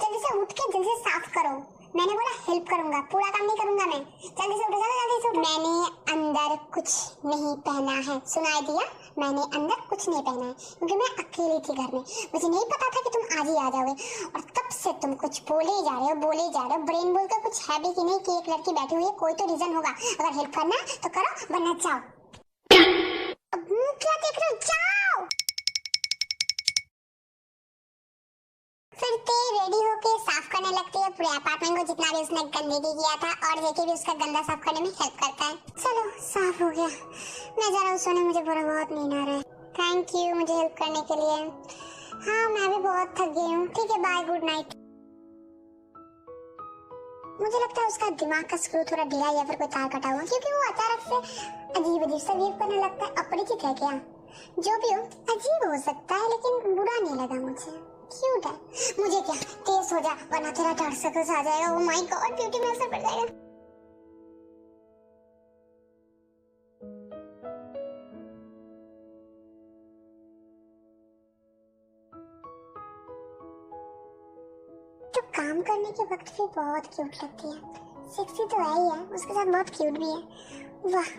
Speaker 2: जल्दी से उठ के जल्दी से साफ करो। मैंने बोला हेल्प करूंगा, पूरा काम नहीं करूंगा मैं। जल्दी से उठो, जल्दी से उठो। मैंने अंदर कुछ नहीं पहना है, सुनाई दिया? मैंने अंदर कुछ नहीं पहना है क्योंकि मैं अकेली थी घर में। मुझे नहीं पता था कि तुम आज ही आ जाओगे और तब से तुम कुछ बोले जा रहे हो। ब्रेन बोल कर कुछ है भी कि नहीं कि एक लड़की बैठी हुई है? कोई तो रीजन होगा। अगर हेल्प करना है तो करो, वरना जाओ। अब मुंह क्या देख रहे हो? जाओ। फिर ते रेडी होके साफ करने लगती है पूरे अपार्टमेंट को, जितना भी उसने गंदगी किया था, और जेके भी उसका गंदा साफ करने में हेल्प करता है। चलो साफ हो गया, मैं जा रहा हूँ सोने, मुझे पूरा बहुत नींद आ रहा है। थैंक यू मुझे हेल्प करने के लिए। हाँ मैं भी बहुत थक गई हूँ। ठीक है बाय, गुड नाइट। मुझे लगता है उसका दिमाग का स्क्रू थोड़ा ढीला या फिर कोई तार कटा हुआ, क्योंकि वो अचानक से अजीब सा बिहेव करने लगता है। अपरिचित है क्या? जो भी हो, अजीब हो सकता है लेकिन बुरा नहीं लगा मुझे, क्यूट है। मुझे क्या, तेज हो जा वरना तेरा डार्क सर्कल्स आ जाएगा। ओह माय गॉड, ब्यूटी में असर पड़ जाएगा। तो काम करने के वक्त भी बहुत क्यूट लगती है। सेक्सी तो है ही है, उसके साथ बहुत क्यूट भी है। वाह,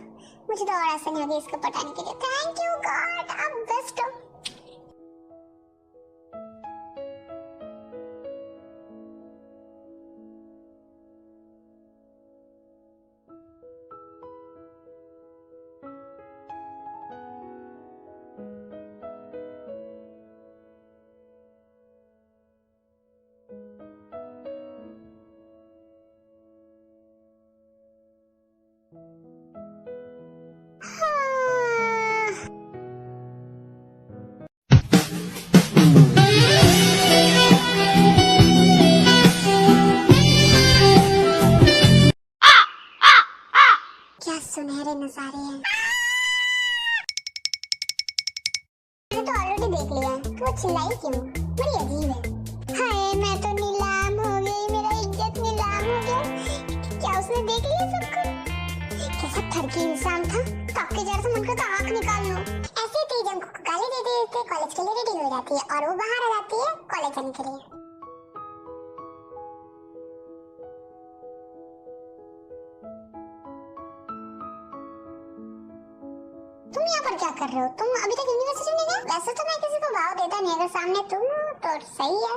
Speaker 2: मुझे तो और आसानी होगी इसको पटाने के लिए। थैंक यू गॉड, आप बेस्ट हो। क्या सुनहरे नजारे हैं। मैंने तो ऑलरेडी देख लिया है, तो वो चिल्लाई क्यों? बड़ी अजीब है। हाय मैं तो नीलाम हो गई, मेरा इज्जत नीलाम हो गया। क्या उसने देख लिया सब कुछ? कैसा ठरकी इंसान था, काके जैसा मन करता आंख निकाल लो। ऐसे तेज अंक को गाली दे देते कॉलेज के लिए रेडी हो जाती है और वो बाहर आ जाती है कॉलेज जाने के लिए। तुम यहाँ पर क्या कर रहे हो? तुम अभी तक यूनिवर्सिटी नहीं गए? वैसे तो मैं किसी को भाव देता नहीं, अगर सामने तुम हो तो सही है,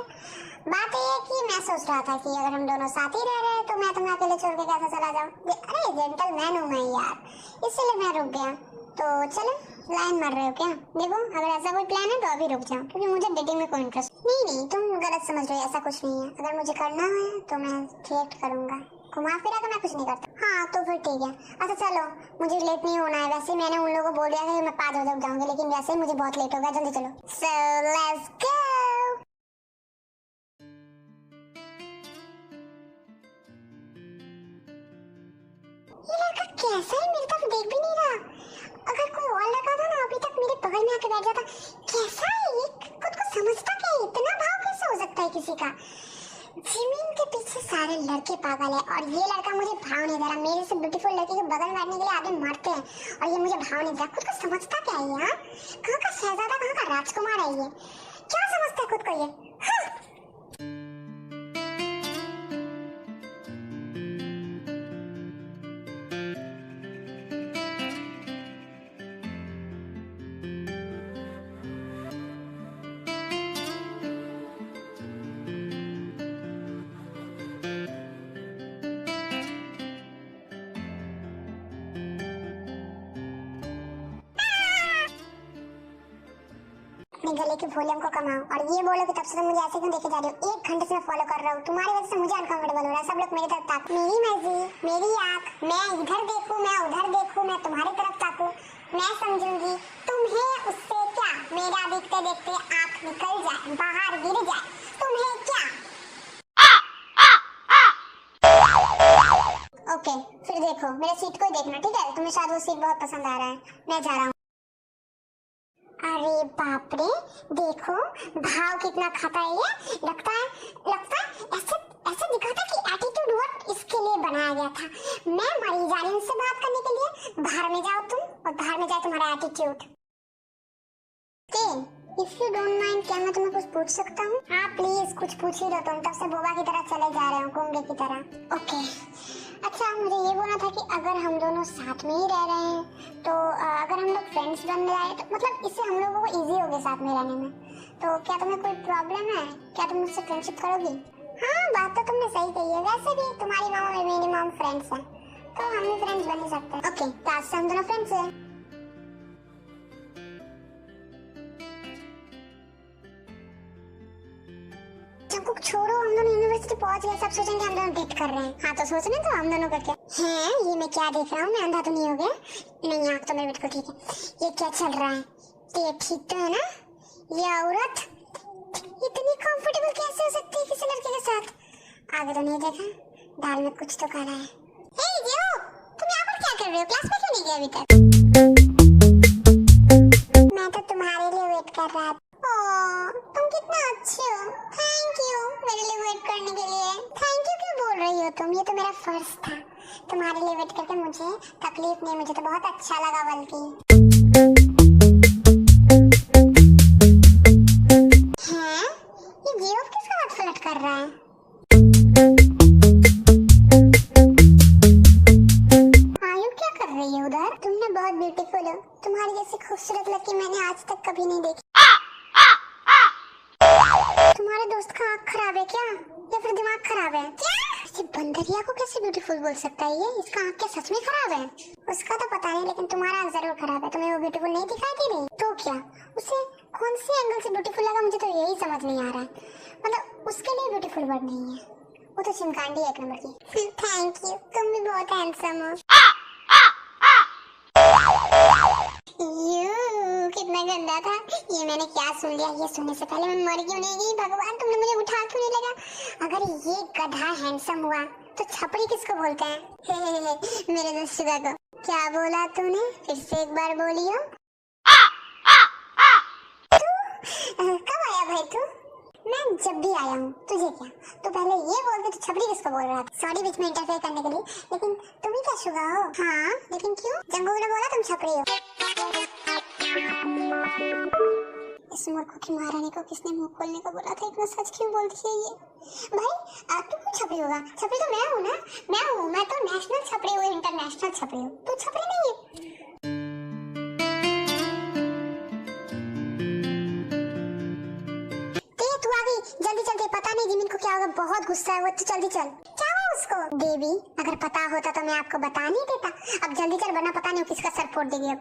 Speaker 2: बात ये है कि मैं सोच रहा था कि अगर हम दोनों साथ ही रह रहे हैं तो मैं तुम्हें अकेले छोड़ के कैसे चला जाऊं। अरे जेंटलमैन हूं मैं यार, इसलिए मैं रुक गया। तो चलो लाइन मार रहे हो क्या? देखो अगर ऐसा कोई प्लान है तो अभी रुक जाओ, क्योंकि मुझे डेटिंग में कोई इंटरेस्ट नहीं। तुम गलत समझ रहे हो, ऐसा कुछ नहीं है। अगर मुझे करना है तो मैं रिएक्ट करूंगा, घुमा फिरा तो मैं कुछ नहीं करता। हाँ तो फिर ठीक है। अच्छा चलो, मुझे लेट नहीं होना है। वैसे मैंने उन लोगों को बोल दिया था कि मैं 5 बजे उठ जाऊंगी, लेकिन वैसे ही मुझे बहुत लेट होगा। जल्दी चलो। So let's go. ये लड़का कैसा है, मेरी तरफ देख भी नहीं रहा। अगर कोई और लड़का था ना अभी तक मेरे बगल में आके बैठ जाता। कैसा है ये, खुद को समझता क्या है? इतना भाव कैसे हो सकता है किसी का? जमीन के पीछे सारे लड़के पागल है और ये लड़का मुझे भाव नहीं दे रहा। मेरे से ब्यूटीफुल लड़की के बगल में बैठने के लिए आदमी मरते हैं और ये मुझे भाव नहीं दे रहा। खुद को समझता क्या है यार? कहाँ का शहजादा, कहाँ का राजकुमार है ये? क्या समझता है खुद को ये? हाँ। अपने गले के वॉल्यूम को कमाओ और ये बोलो कि तब से तुम मुझे ऐसे क्यों देखे जा रहे हो? 1 घंटे से मैं फॉलो कर रहा हूँ, तुम्हारी वजह से मुझे अनकंफर्टेबल हो रहा है। सब लोग मेरी तरफ ताक, मेरी मर्जी, मेरी आंख, मैं इधर देखूं, मैं उधर देखूं, मैं तुम्हारी तरफ ताकूं, मैं समझूंगी। तुम्हें उससे क्या? मेरा देखते देखते आंख निकल जाए, बाहर गिर जाए, तुम्हें क्या? ओके फिर देखो, मेरे सीट को ही देखना, ठीक है? तुम्हें शायद वो सीट बहुत पसंद आ रहा है। मैं जा रहा हूँ। अरे बाप रे, देखो भाव कितना खाता है ये। लगता है ऐसे ऐसे दिखाता कि एटीट्यूड वर्ड इसके लिए बनाया गया था। मैं मरी जा रही हूं इससे बात करने के लिए। बाहर में जाओ तुम और बाहर में जाए तुम्हारा attitude. If you don't mind, क्या मैं तुम्हें कुछ पूछ सकता हूँ? हाँ प्लीज कुछ पूछ ही दो। तुम तब से बोबा की तरह चले जा रहे हो, गूंगे की तरह। ओके अच्छा, मुझे ये बोलना था कि अगर हम दोनों साथ में ही रह रहे हैं तो अगर हम लोग फ्रेंड्स बन जाए तो मतलब इससे हम लोगों को इजी होगा साथ में रहने में। तो क्या तुम्हें कोई प्रॉब्लम है? क्या तुम मुझसे फ्रेंडशिप करोगी? हाँ बात तो तुमने सही कही है। वैसे भी तुम्हारी मामा और मेरी मामा फ्रेंड्स हैं, तो हम भी फ्रेंड्स बन ही सकते हैं। ओके तो आज से हम दोनों फ्रेंड्स हैं। जंकुक छोड़ो, हम दोनों यूनिवर्सिटी पहुंच गए। सब सोचेंगे हम दोनों डेट कर रहे हैं। हाँ तो सोचने तो हम दोनों करके हैं। ये मैं क्या देख रहा हूँ? मैं अंधा तो नहीं हो गया? नहीं आँख तो मेरे बिल्कुल ठीक है। ये क्या चल रहा है? ये ठीक तो है ना? ये औरत इतनी कंफर्टेबल कैसे हो सकती है किसी लड़के के साथ? आगे तो नहीं देखा, दाल में कुछ तो काला है। हे जियो, तुम यहाँ पर क्या कर रहे हो? क्लास में क्यों नहीं गए अभी तक? मैं तो तुम्हारे लिए वेट कर रहा था। तुम कितना अच्छे हो। थैंक यू मेरे लिए वेट करने के लिए। थैंक यू क्यों बोल रही हो तुम? ये तो मेरा फर्ज था। तुम्हारे लिए वेट करके मुझे तकलीफ नहीं, मुझे तो बहुत अच्छा लगा। बल्कि हैं? ये जियो किसका हाथ फ्लर्ट कर रहा है? आयु क्या कर रही है उधर? तुमने बहुत ब्यूटीफुल हो। तुम्हारी जैसी खूबसूरत लड़की मैंने आज तक कभी नहीं देखी। तुम्हारे दोस्त का आँख खराब है क्या, या फिर दिमाग खराब है क्या? इस बंदरिया को कैसे ब्यूटीफुल बोल सकता है ये? इसका आँख क्या सच में खराब है? उसका तो पता नहीं, लेकिन तुम्हारा आँख जरूर खराब है। तुम्हें वो ब्यूटीफुल नहीं दिखाई दे रही? तो क्या उसे कौन सी एंगल से ब्यूटीफुल लगा? मुझे तो यही समझ नहीं आ रहा है। मतलब उसके लिए ब्यूटीफुल वर्ड नहीं है, वो तो चिमकांडी है 1 नंबर की। थैंक यू, तुम भी बहुत हैंडसम हो। कितना गंदा था ये। मैंने क्या सुन लिया? ये सुनने से पहले मैं मर क्यों नहीं गई? भगवान तुमने मुझे उठा क्यों नहीं लगा? अगर ये गधा हैंडसम हुआ तो छपरी किसको बोलते हैं? मेरे दोस्त शुगा को। क्या बोला तूने? फिर से एक बार बोलियो। तू कब आया भाई तू? मैं जब भी आया हूँ। तुझे क्या? तो पहले ये बोल के तू छपरी किसको बोल रहा था? सॉरी बीच में इंटरफेयर करने के लिए, लेकिन तुम ही क्या शुगा हो? हाँ लेकिन क्यों? जंगू ने बोला तुम छपरी हो। इस मूर्ख की महारानी को किसने मुंह खोलने को बोला था? इतना सच क्यों बोलती है ये? भाई तू क्यों छपरी होगा? छपरी तो मैं हूँ ना। मैं तो नेशनल छपरी हूँ, इंटरनेशनल छपरी हूँ। तू छपरी नहीं है। तू आ गई जल्दी जल्दी। पता नहीं जिमी बहुत गुस्सा है वो, तो जल्दी चल। क्या हुआ उसको? देवी, अगर पता होता तो मैं आपको बता नहीं देता। अब जल्दी चल वरना पता नहीं किसका सर फोड़ देगी। अब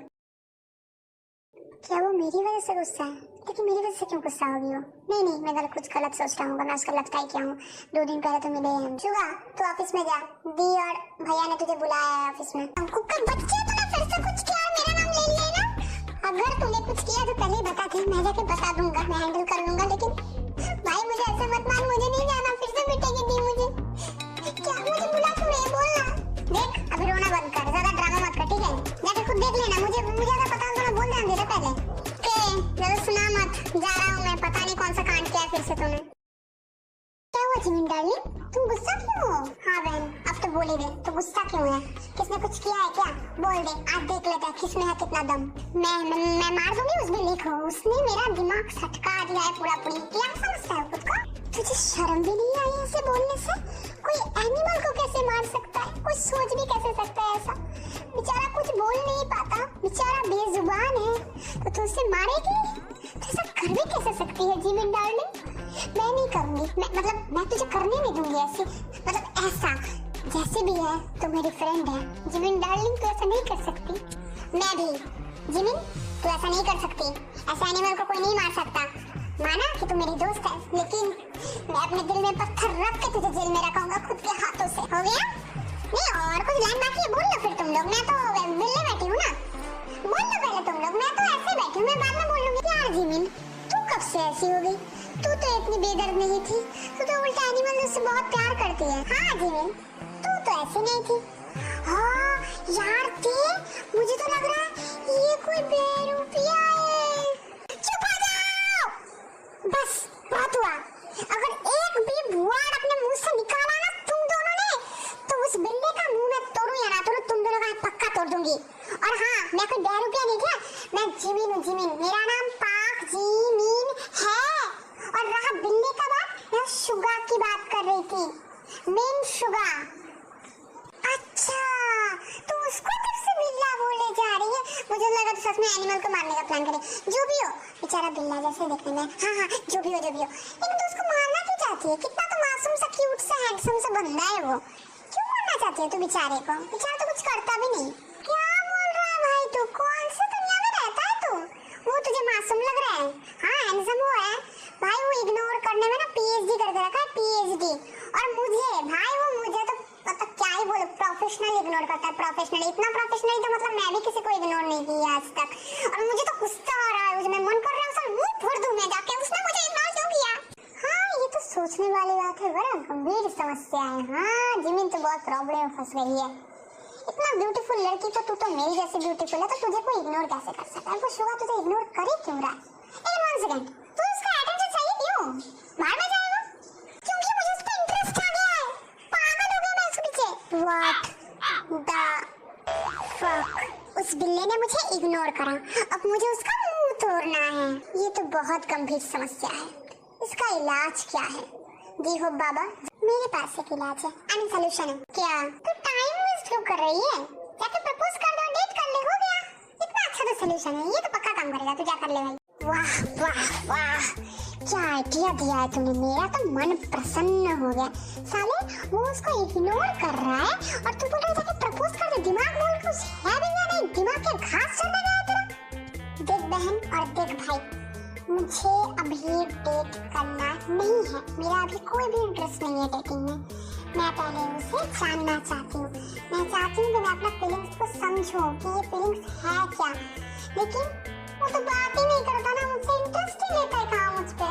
Speaker 2: क्या वो मेरी वजह से गुस्सा है? लेकिन मेरी वजह से क्यों गुस्सा होगी वो? नहीं, मैं कुछ गलत सोच रहा हूँ। मैं उसका लगता ही क्या हूँ, 2 दिन पहले तो मिले हैं। शुगा, तू ऑफिस में जा, दी और भैया ने तुझे बुलाया है ऑफिस में। कुकर बच्चे, तूने फिर से कुछ किया, मेरा नाम ले लिया ना। अगर तूने कुछ किया तो पहले बता दे, मैं जाके बता दूंगा, मैं हैंडल कर लूंगा। लेकिन भाई मुझे ऐसे मत मान, मुझे नहीं जाना, फिर से पिटेगी दी मुझे। क्या मुझे बुला क्यों रही है, बोलना। देख अभी रोना बंद कर, ज्यादा ड्रामा मत कर, ठीक है? जाके खुद देख लेना, मुझे अगर पता होगा तो बोल देना मुझे पहले। ज्यादा सुना मत, जा रहा हूँ मैं, पता नहीं कौन सा कांड किया फिर से तूने। क्या हुआ जिमिन डार्लिंग, तुम गुस्सा क्यों हो? हाँ बहन, अब तो बोल ही दे, तो गुस्सा क्यों है? किसने कुछ किया है क्या? बोल दे, आज देख लेते हैं किसमें है कितना दम। मैं मार दूंगी उस बिल्ली को, उसने मेरा दिमाग सटका दिया है पूरा पूरी। क्या समझता है खुद को? तुझे शर्म भी नहीं आई ऐसे बोलने से? कोई एनिमल को कैसे मार सकता है? कोई सोच भी कैसे सकता है ऐसा? बेचारा कुछ बोल नहीं पाता, बेचारा बेजुबान है, तो तू उसे मारेगी? तो ऐसा कर भी कैसे सकती है जिमिन डार्लिंग? मैं नहीं करूंगी, मैं तुझे करने नहीं दूंगी ऐसे, ऐसा जैसे भी है तो मेरी फ्रेंड है। जिमिन डार्लिंग तू ऐसा नहीं कर सकती। मैं भी जिमिन, तू ऐसा नहीं कर सकती। ऐसा एनिमल को कोई नहीं मार सकता। माना कि तू मेरी दोस्त है, लेकिन मैं अपने दिल में पत्थर रख के तुझे जेल में रखूंगा खुद के हाथों से। हो गया? नहीं और कुछ लाइन बाकी है, बोल लो फिर तुम लोग। मैं तो मिलने बैठी हूँ ना, बोल लो पहले तुम लोग। मैं तो ऐसे बैठी हूँ, मैं बाद में बोल लूंगी। यार जिमिन, तू कब से ऐसी हो गई? तू तो इतनी बेदर्द नहीं थी, तू तो उल्टा एनिमल से बहुत प्यार करती है। हाँ जिमिन, तू तो ऐसी नहीं थी। हाँ यार ते, मुझे तो लग रहा है ये कोई बेरूपिया है। चुप हो जाओ, बस बहुत हुआ। अगर एक भी वर्ड अपने मुंह से निकाला ना तुम दोनों ने, तो उस बिल्ली का मुंह मैं तोड़ूं या ना तोड़ूं, तुम दोनों का पक्का तोड़ दूंगी। और हाँ, मैं कोई बेरूपिया नहीं क्या, मैं जिमिन हूँ, जिमिन। मेरा नाम पाक जिमिन है। और रहा बिल्ली का बात, मैं शुगा की बात कर रही थी, मिन शुगा। अच्छा, तो उसको कब से बिल्ला बोले जा रही है? मुझे लगा तो सच में एनिमल को मारने का प्लान करे। जो भी हो, बेचारा बिल्ला जैसे दिखने में। हाँ जो भी हो। लेकिन तो उसको मारना क्यों चाहती है? कितना तो मासूम सा, क्यूट सा, हैंडसम सा बंदा है वो। क्यों मारना चाहती है तू बेचारे को? बेचारा तो कुछ करता भी नहीं। क्या बोल रहा है भाई तू? कौन सी दुनिया में रहता है तू? वो तुझे मासूम लग रहा है? हाँ हैंडसम वो है भाई, वो इग्नोर करने में ना पीएचडी करके रखा है, पीएचडी। और मुझे भाई, वो मुझे तो क्या ही बोले, प्रोफेशनल इग्नोर करता है, प्रोफेशनल। इतना प्रोफेशनल तो मैं भी किसी को इग्नोर नहीं किया आज तक। और मुझे तो गुस्सा आ रहा है, मुझे मन कर रहा है उसे मुंह फोड़ दूं मैं जाके, उसने मुझे इग्नोर क्यों किया? हाँ ये तो सोचने वाली बात है, बड़ा गंभीर समस्या है। हाँ जिमिन तो बहुत प्रॉब्लम में फंस गई है। इतना ब्यूटीफुल लड़की तो तू तो मेरी जैसी ब्यूटीफुल है, तो तुझे कोई इग्नोर कैसे कर सकता है? वो शुगा तुझे इग्नोर करे क्यों रहा है? एक 1 सेकंड, तू उसका अटेंशन चाहिए क्यों? बाहर में जाएगा क्योंकि मुझे उस पे इंटरेस्ट आ गया है। पागल हो गया मैं उसके पीछे। व्हाट द फक, उस बिल्ले ने मुझे इग्नोर करा, अब मुझे उसका मुंह तोड़ना है। ये तो बहुत गंभीर समस्या है, इसका इलाज क्या है? जी हो बाबा, मेरे पास एक इलाज है, एंड सॉल्यूशन है। क्या तू टाइम वेस्ट क्यों कर रही है? जाके प्रपोज कर दो, डेट कर ले, हो गया। इतना अच्छा तो सॉल्यूशन है, ये तो पक्का काम करेगा, तू जा कर ले भाई। वाह वाह वाह, क्या आइडिया दिया है तूने, मेरा तो मन प्रसन्न हो गया। साले वो उसको इग्नोर कर रहा है और तू बोल रहा है जाके प्रपोज कर दे। दिमाग बोल कुछ है भी या नहीं? दिमाग के घास चढ़ने गया तेरा? देख बहन और देख भाई, मुझे अभी डेट करना नहीं है, मेरा अभी कोई भी इंटरेस्ट नहीं है डेटिंग में। मैं पहले उसे जानना चाहती हूँ, मैं चाहती हूँ कि मैं अपना फीलिंग्स को समझूं कि ये फीलिंग्स है क्या। लेकिन वो तो बात ही नहीं करता ना, मुझसे इंटरेस्ट ही लेता है कहाँ मुझ पे।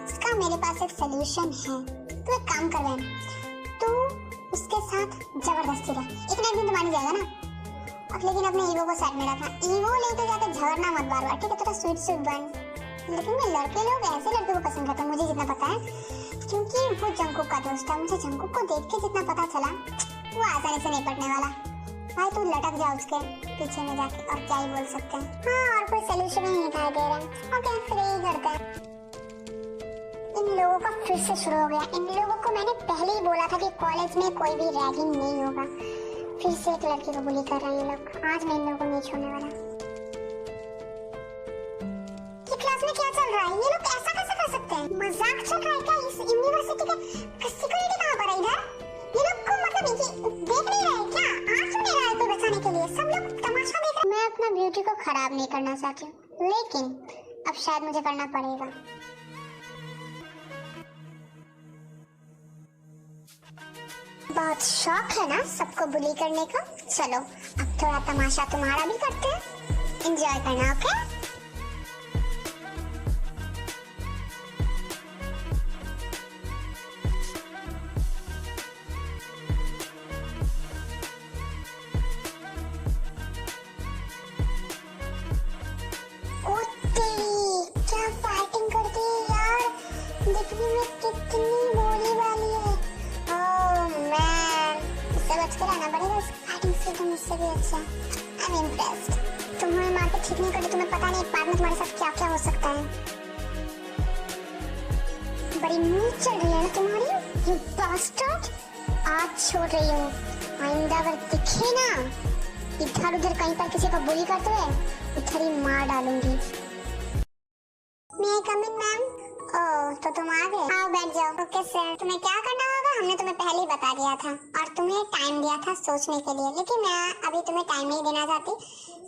Speaker 2: इसका मेरे पास एक सलूशन है। तू एक काम कर बहन, तू उसके साथ जबरदस्ती रह, एक ना एक दिन तो मान जाएगा ना। और लेकिन अपने ईगो को साइड में रखना, ईगो लेके जाके झगड़ना मत बार बार, ठीक है? थोड़ा स्वीट स्वीट बन। लेकिन मैं लड़के लोग ऐसे लड़के को पसंद करते हैं, मुझे जितना पता है, क्योंकि वो जंकुक का दोस्त है। मुझे जंकुक को देख के जितना पता चला, वो आसानी से नहीं पटने वाला। भाई तू लटक जा उसके पीछे में जाके, और क्या ही बोल सकते हैं। हाँ और कोई सलूशन ही नहीं दिखाई दे रहा है। ओके फिर यही करते हैं। इन लोगों का फिर से शुरू हो गया। इन लोगों को मैंने पहले ही बोला था कि कॉलेज में कोई भी रैगिंग नहीं होगा। फिर से एक लड़की को बुली कर रहे हैं ये लोग। आज मैं इन लोगों को नहीं छोड़ने वाला। ये क्लास में क्या चल रहा है? ये लोग ऐसा कैसे कर सकते करते हैं। मजाक चल रहा है क्या? इस यूनिवर्सिटी का सिक्योरिटी कहाँ पर है इधर? ये लोग को मतलब देख नहीं रहे क्या? आ क्यों नहीं रहा है कोई बचाने के लिए? सब लोग तमाशा देख रहे हैं। मैं अपना ब्यूटी को खराब नहीं करना चाहती, लेकिन अब शायद मुझे करना पड़ेगा। बहुत शौक है ना सबको बुली करने का। चलो अब थोड़ा तमाशा तुम्हारा भी करते हैं, एंजॉय करना। ओके मुझसे भी अच्छा। I'm impressed। तुम्हें मार के ठीक नहीं करती, तुम्हें पता नहीं एक बार में तुम्हारे साथ क्या क्या हो सकता है। बड़ी मुंह चढ़ रही है ना तुम्हारी, you bastard। आज छोड़ रही हूँ, आइंदा अगर दिखे ना इधर उधर कहीं पर किसी को बुली करते हुए, उधर ही मार डालूंगी। May I come in, ma'am? ओह तो तुम आ गए, आओ बैठ जाओ। ओके सर, तुम्हें क्या करना होगा हमने तुम्हें पहले ही बता दिया था और तुम्हें टाइम दिया था सोचने के लिए, लेकिन मैं अभी तुम्हें टाइम नहीं देना चाहती।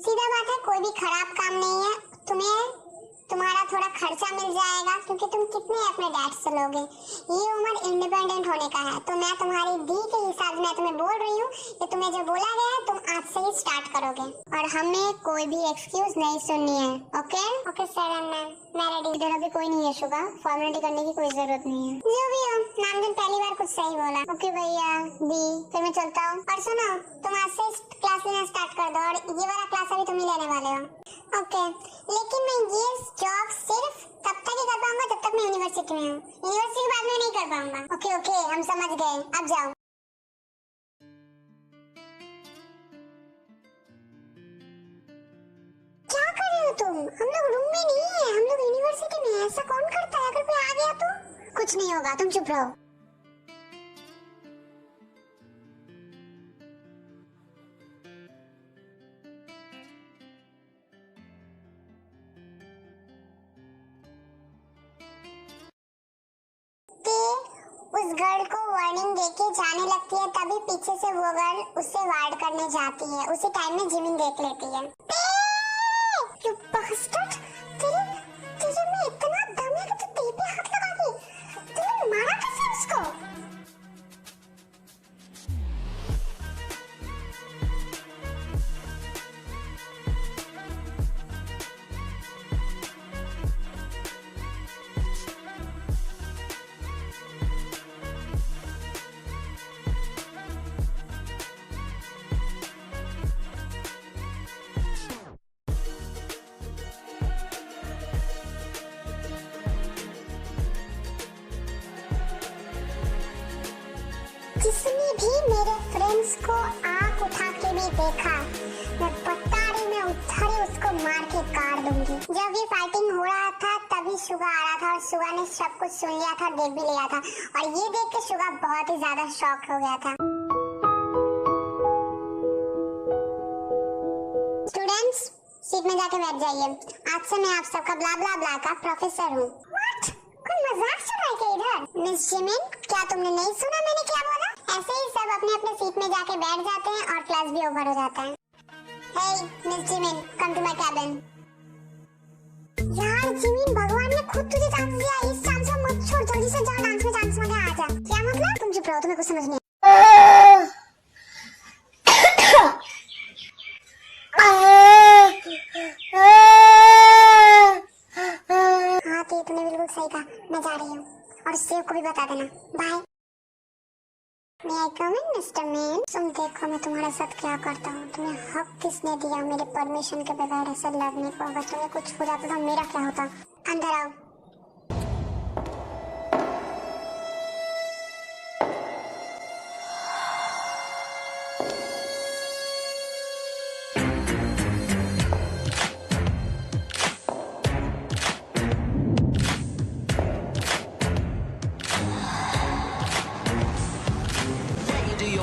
Speaker 2: सीधा बात है, कोई भी खराब काम नहीं है। तुम्हें तुम्हारा थोड़ा खर्चा मिल जाएगा क्योंकि तुम कितने अपने डैड से लोगे। ये उम्र इंडिपेंडेंट होने का है, तो मैं तुम्हारी दी के हिसाब से मैं तुम्हें बोल रही हूँ कि तुम्हें जो बोला गया है तुम आज से ही स्टार्ट करोगे और हमें कोई भी एक्सक्यूज नहीं सुननी है। Okay okay sir and ma'am, मैं रेडी। इधर अभी कोई नहीं है शुगा, फॉर्मेलिटी करने की कोई जरूरत नहीं है। जो भी हो, नामजन पहली बार कुछ सही बोला। ओके भैया दी, फिर मैं चलता हूँ। और सुनो, तुम आज से क्लास लेना स्टार्ट कर दो और ये वाला क्लास अभी तुम ही लेने वाले हो। ओके, लेकिन मैं ये जॉब सिर्फ तब तक ही कर पाऊंगा जब तक मैं यूनिवर्सिटी में हूँ। यूनिवर्सिटी के बाद में नहीं कर पाऊंगा। ओके ओके, हम समझ गए, अब जाओ। क्या कर रहे हो तुम? हम लोग रूम में नहीं है, हम लोग यूनिवर्सिटी में है। ऐसा कौन करता है? अगर कोई आ गया तो कुछ नहीं होगा, तुम चुप रहो। उस गर्ल को वार्निंग देके जाने लगती है, तभी पीछे से वो गर्ल उसे वार्ड करने जाती है। उसी टाइम में जिमिन देख लेती है। You bastard! तेरे में इतना दम है कि तू तेरे पे हाथ लगा दी। तूने मारा कैसे उसको? जिसने भी मेरे फ्रेंड्स को आंख उठा के भी देखा, मैं बता रही, मैं उधर ही उसको मार के काट दूंगी। जब ये फाइटिंग हो रहा था तभी शुगा आ रहा था और शुगा ने सब कुछ सुन लिया था, देख भी लिया था और ये देख के शुगा बहुत ही ज्यादा शॉक हो गया था। स्टूडेंट्स, सीट में जाके बैठ जाइए। आज से मैं आप सबका ब्ला ब्ला ब्ला का प्रोफेसर हूँ। What? कोई मजाक चल रहा है क्या इधर? मिस जिमिन, क्या तुमने नहीं सुना मैंने क्या बोला? ऐसे ही सब अपने अपने सीट में जाके बैठ जाते हैं और क्लास भी ओवर हो जाता है। Hey, miss Jimin, come to my cabin। यार जिमिन, भगवान ने खुद तुझे चांस दिया, इस चांस को मत छोड़, जल्दी से जाओ डांस में चांस मांगे आ जा। क्या मतलब? तुम चुप रहो, तुम्हें कुछ समझ नहीं हाँ तो तुमने बिल्कुल सही कहा, मैं जा रही हूँ और सेव को भी बता देना। Bye. May I come in, Mr. Man? तुम देखो मैं तुम्हारे साथ क्या करता हूँ। तुम्हें हक किसने दिया मेरे परमिशन के बगैर ऐसे लड़ने को? अगर तुम्हें कुछ हो जाता तो मेरा क्या होता? अंदर आओ।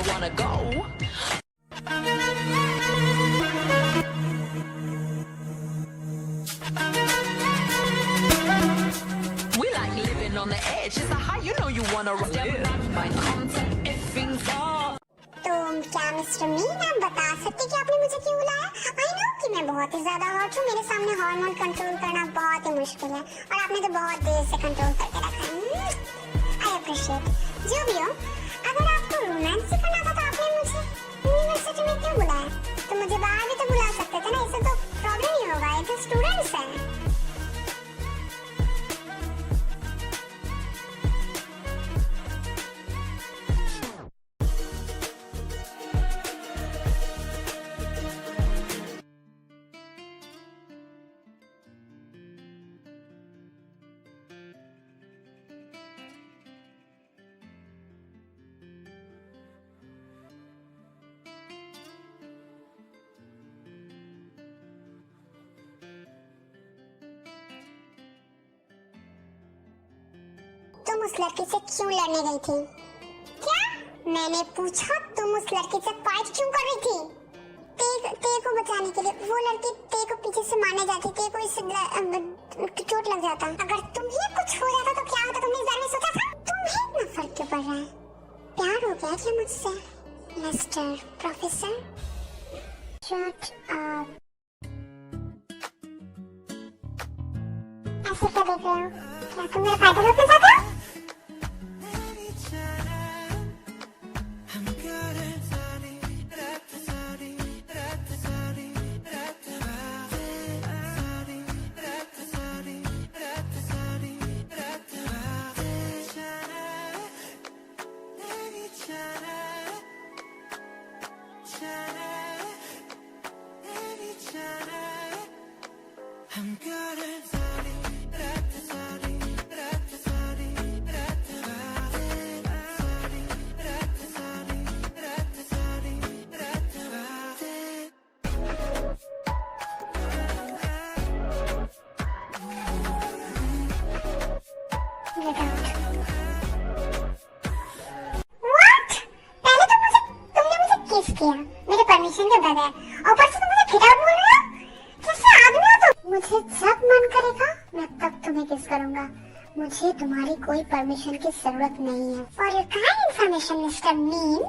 Speaker 3: Wanna go? on the edge. It's a high, you know you wanna step up my contact if things are.
Speaker 2: तो क्या मिस्टर मीन आप बता सकते कि आपने मुझे क्यों बुलाया? आई नो कि मैं बहुत ही ज्यादा हॉट हूँ, मेरे सामने हार्मोन कंट्रोल करना बहुत ही मुश्किल है और आपने तो बहुत देर से कंट्रोल करके रखा है। I appreciate. जो भी हो, अगर आपको रोमांस ही करना था तो आपने मुझे यूनिवर्सिटी में क्यों बुलाया? तो मुझे बाहर भी तो बुला सकते थे ना, इससे तो प्रॉब्लम ही होगा, ये तो स्टूडेंट्स हैं। तुम उस लड़की से क्यों लड़ने गई थी? क्या? मैंने पूछा तुम उस लड़की से फाइट क्यों कर रही थी? ते को बचाने के लिए। वो लड़की ते को पीछे से मारने जाती, ते को इससे चोट लग जाता। अगर तुम्हें कुछ हो जाता तो क्या होता, तुमने इस बारे में सोचा था? तुम्हें इतना फर्क क्यों पड़ रहा है? प्यार हो गया क्या मुझसे, मिस्टर प्रोफेसर? Shut up. ऐसे क्या देख रहे हो? क्या तुम मेरा फायदा रोकना चाहते हो? किया मेरे परमिशन के बगैर, ऊपर से तुम मुझे किट आउट बोल रहे हो? कैसे आदमी हो तुम? मुझे जब मन करेगा मैं तब तुम्हें किस करूंगा, मुझे तुम्हारी कोई परमिशन की जरूरत नहीं है। For your kind information mister mean,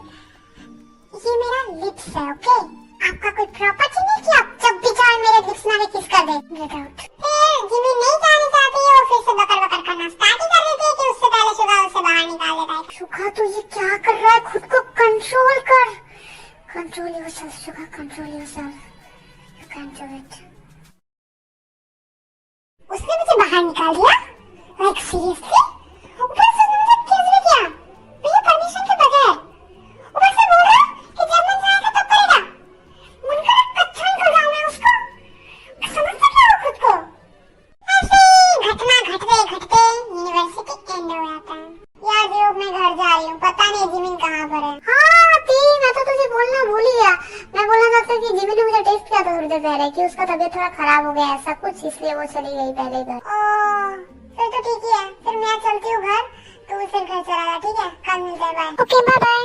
Speaker 2: ये मेरा लिप्स है, ओके? आपका कोई प्रॉपर्टी नहीं कि आप जब भी चाहे मेरे लिप्स में किस कर दे। Get out. जिमी नहीं जाने चाहती है, वो फिर से बकर बकर करना स्टार्ट ही कर देती है कि उससे पहले शुगा उसे बाहर निकाल देता है। शुगा तो ये क्या कर रहा है? खुद को कंट्रोल कर। Control yourself, Sugar. Control yourself. You can't do it. उसने मुझे बाहर निकाल दिया? Like seriously? ऊपर से उसने मुझे किस भी किया? मेरी परमिशन के बगैर। ऊपर से बोल रहा कि जब मन चाहेगा तब करेगा। मन का कच्चा कर रहा हूँ मैं उसको। समझते क्या हो खुद को? ऐसे घटना घटते यूनिवर्सिटी एंड हो जाता है। यार जो मैं घर जा रही हूँ, पता नहीं जिमिन कहाँ पर है। हाँ ती, मैं तो तुझे बोलना भूल ही गया। मैं बोलना चाहता कि जिमिन ने मुझे टेस्ट किया था थोड़ी देर पहले कि उसका तबीयत थोड़ा खराब हो गया ऐसा कुछ, इसलिए वो चली गई पहले घर। फिर तो ठीक ही है, फिर मैं चलती हूँ घर, तू फिर घर चला जा, ठीक है? कल मिलते हैं, बाय। Okay bye bye.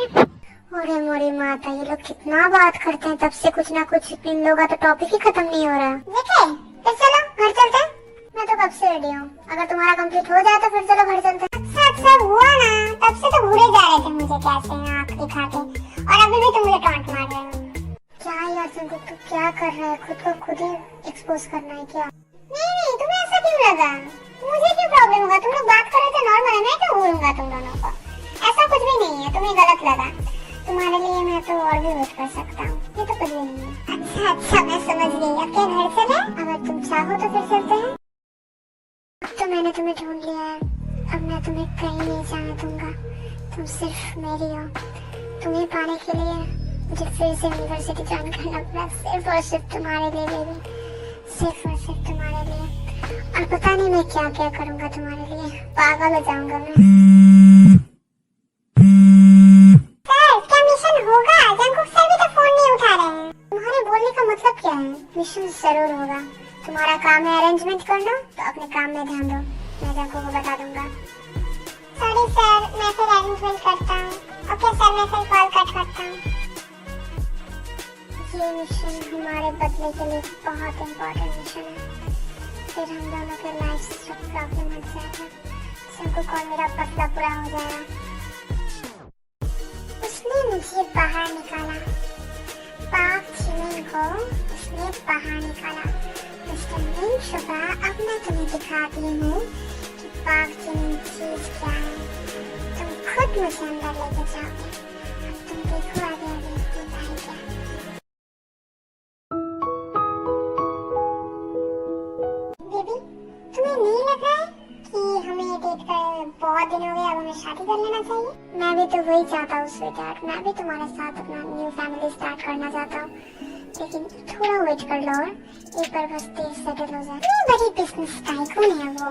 Speaker 2: अरे मोरी माता, ये लोग कितना बात करते हैं तब से कुछ ना कुछ, इन लोगों का तो टॉपिक ही खत्म नहीं हो रहा। देखे, फिर चलो घर चलते हैं। मैं तो कब से रेडी हूँ, अगर तुम्हारा कंप्लीट हो जाए तो फिर चलो घर चलते हैं। अच्छा हुआ ना, तब से तो भूले जा रहे थे मुझे कैसे आँख दिखा के, और अभी भी तुम मुझे टॉन्ट मार रहे हो। क्या यार तुमको, तू क्या कर रहा है? खुद को खुद ही एक्सपोज करना है क्या? नहीं, तुम्हें ऐसा क्यों लगा? मुझे क्यों प्रॉब्लम होगा? तुम लोग बात कर रहे थे नॉर्मल है, मैं क्यों बोलूंगा तुम दोनों को? ऐसा कुछ भी नहीं है, तुम्हें गलत लगा। तुम्हारे लिए मैं तो और भी वेट कर सकता हूँ, ये तो कुछ भी नहीं है। अच्छा मैं समझ गई, अब क्या घर चले? अगर तुम चाहो तो फिर चलते हैं। अब तो मैंने तुम्हें ढूंढ लिया है, अब मैं तुम्हें कहीं नहीं जाने दूंगा, तुम सिर्फ मेरी हो। तुम्हें पाने के लिए मुझे फिर से यूनिवर्सिटी ज्वाइन करना पड़ा, सिर्फ और सिर्फ तुम्हारे लिए बेबी, सिर्फ और सिर्फ तुम्हारे लिए। और पता नहीं मैं क्या क्या करूंगा तुम्हारे लिए, पागल हो जाऊंगा मैं। सर क्या मिशन होगा? जंकुक सर भी तो फोन नहीं उठा रहे हैं। तुम्हारे बोलने का मतलब क्या है? मिशन जरूर होगा। तुम्हारा काम है अरेंजमेंट करना, तो अपने काम में ध्यान दो, मैं जंकुक को बता दूंगा। सॉरी सर, मैं फिर अरेंजमेंट करता हूँ। ओके सर, मैं फिर कॉल कट करता हूँ। ये मिशन हमारे बदले के लिए बहुत इम्पोर्टेंट मिशन है, फिर हम दोनों के लाइफ में प्रॉब्लम हो जाएगा। तुमको कॉल मेरा पतला पूरा हो जाएगा। उसने मुझे बाहर निकाला, पाक जिमिन को उसने बाहर निकाला। मिस्टर मिंग शुगा, अब मैं तुम्हें दिखाती हूँ कि पाक जिमिन चीज क्या है। तुम खुद मुझे अंदर लेके जाओगे। अब तुम देखो आगे आगे होता है क्या। बेबी, तुम्हें नहीं लग रहा है कि हमें डेट कर बहुत दिन हो गए, अब हमें शादी कर लेना चाहिए? मैं भी तो वही चाहता हूँ स्वीटहार्ट, मैं भी तुम्हारे साथ अपना न्यू फैमिली स्टार्ट करना चाहता हूँ, लेकिन थोड़ा वेट कर लो और एक बार बस तेज सेटल हो जाए। इतनी बड़ी बिजनेस टाइकून है वो,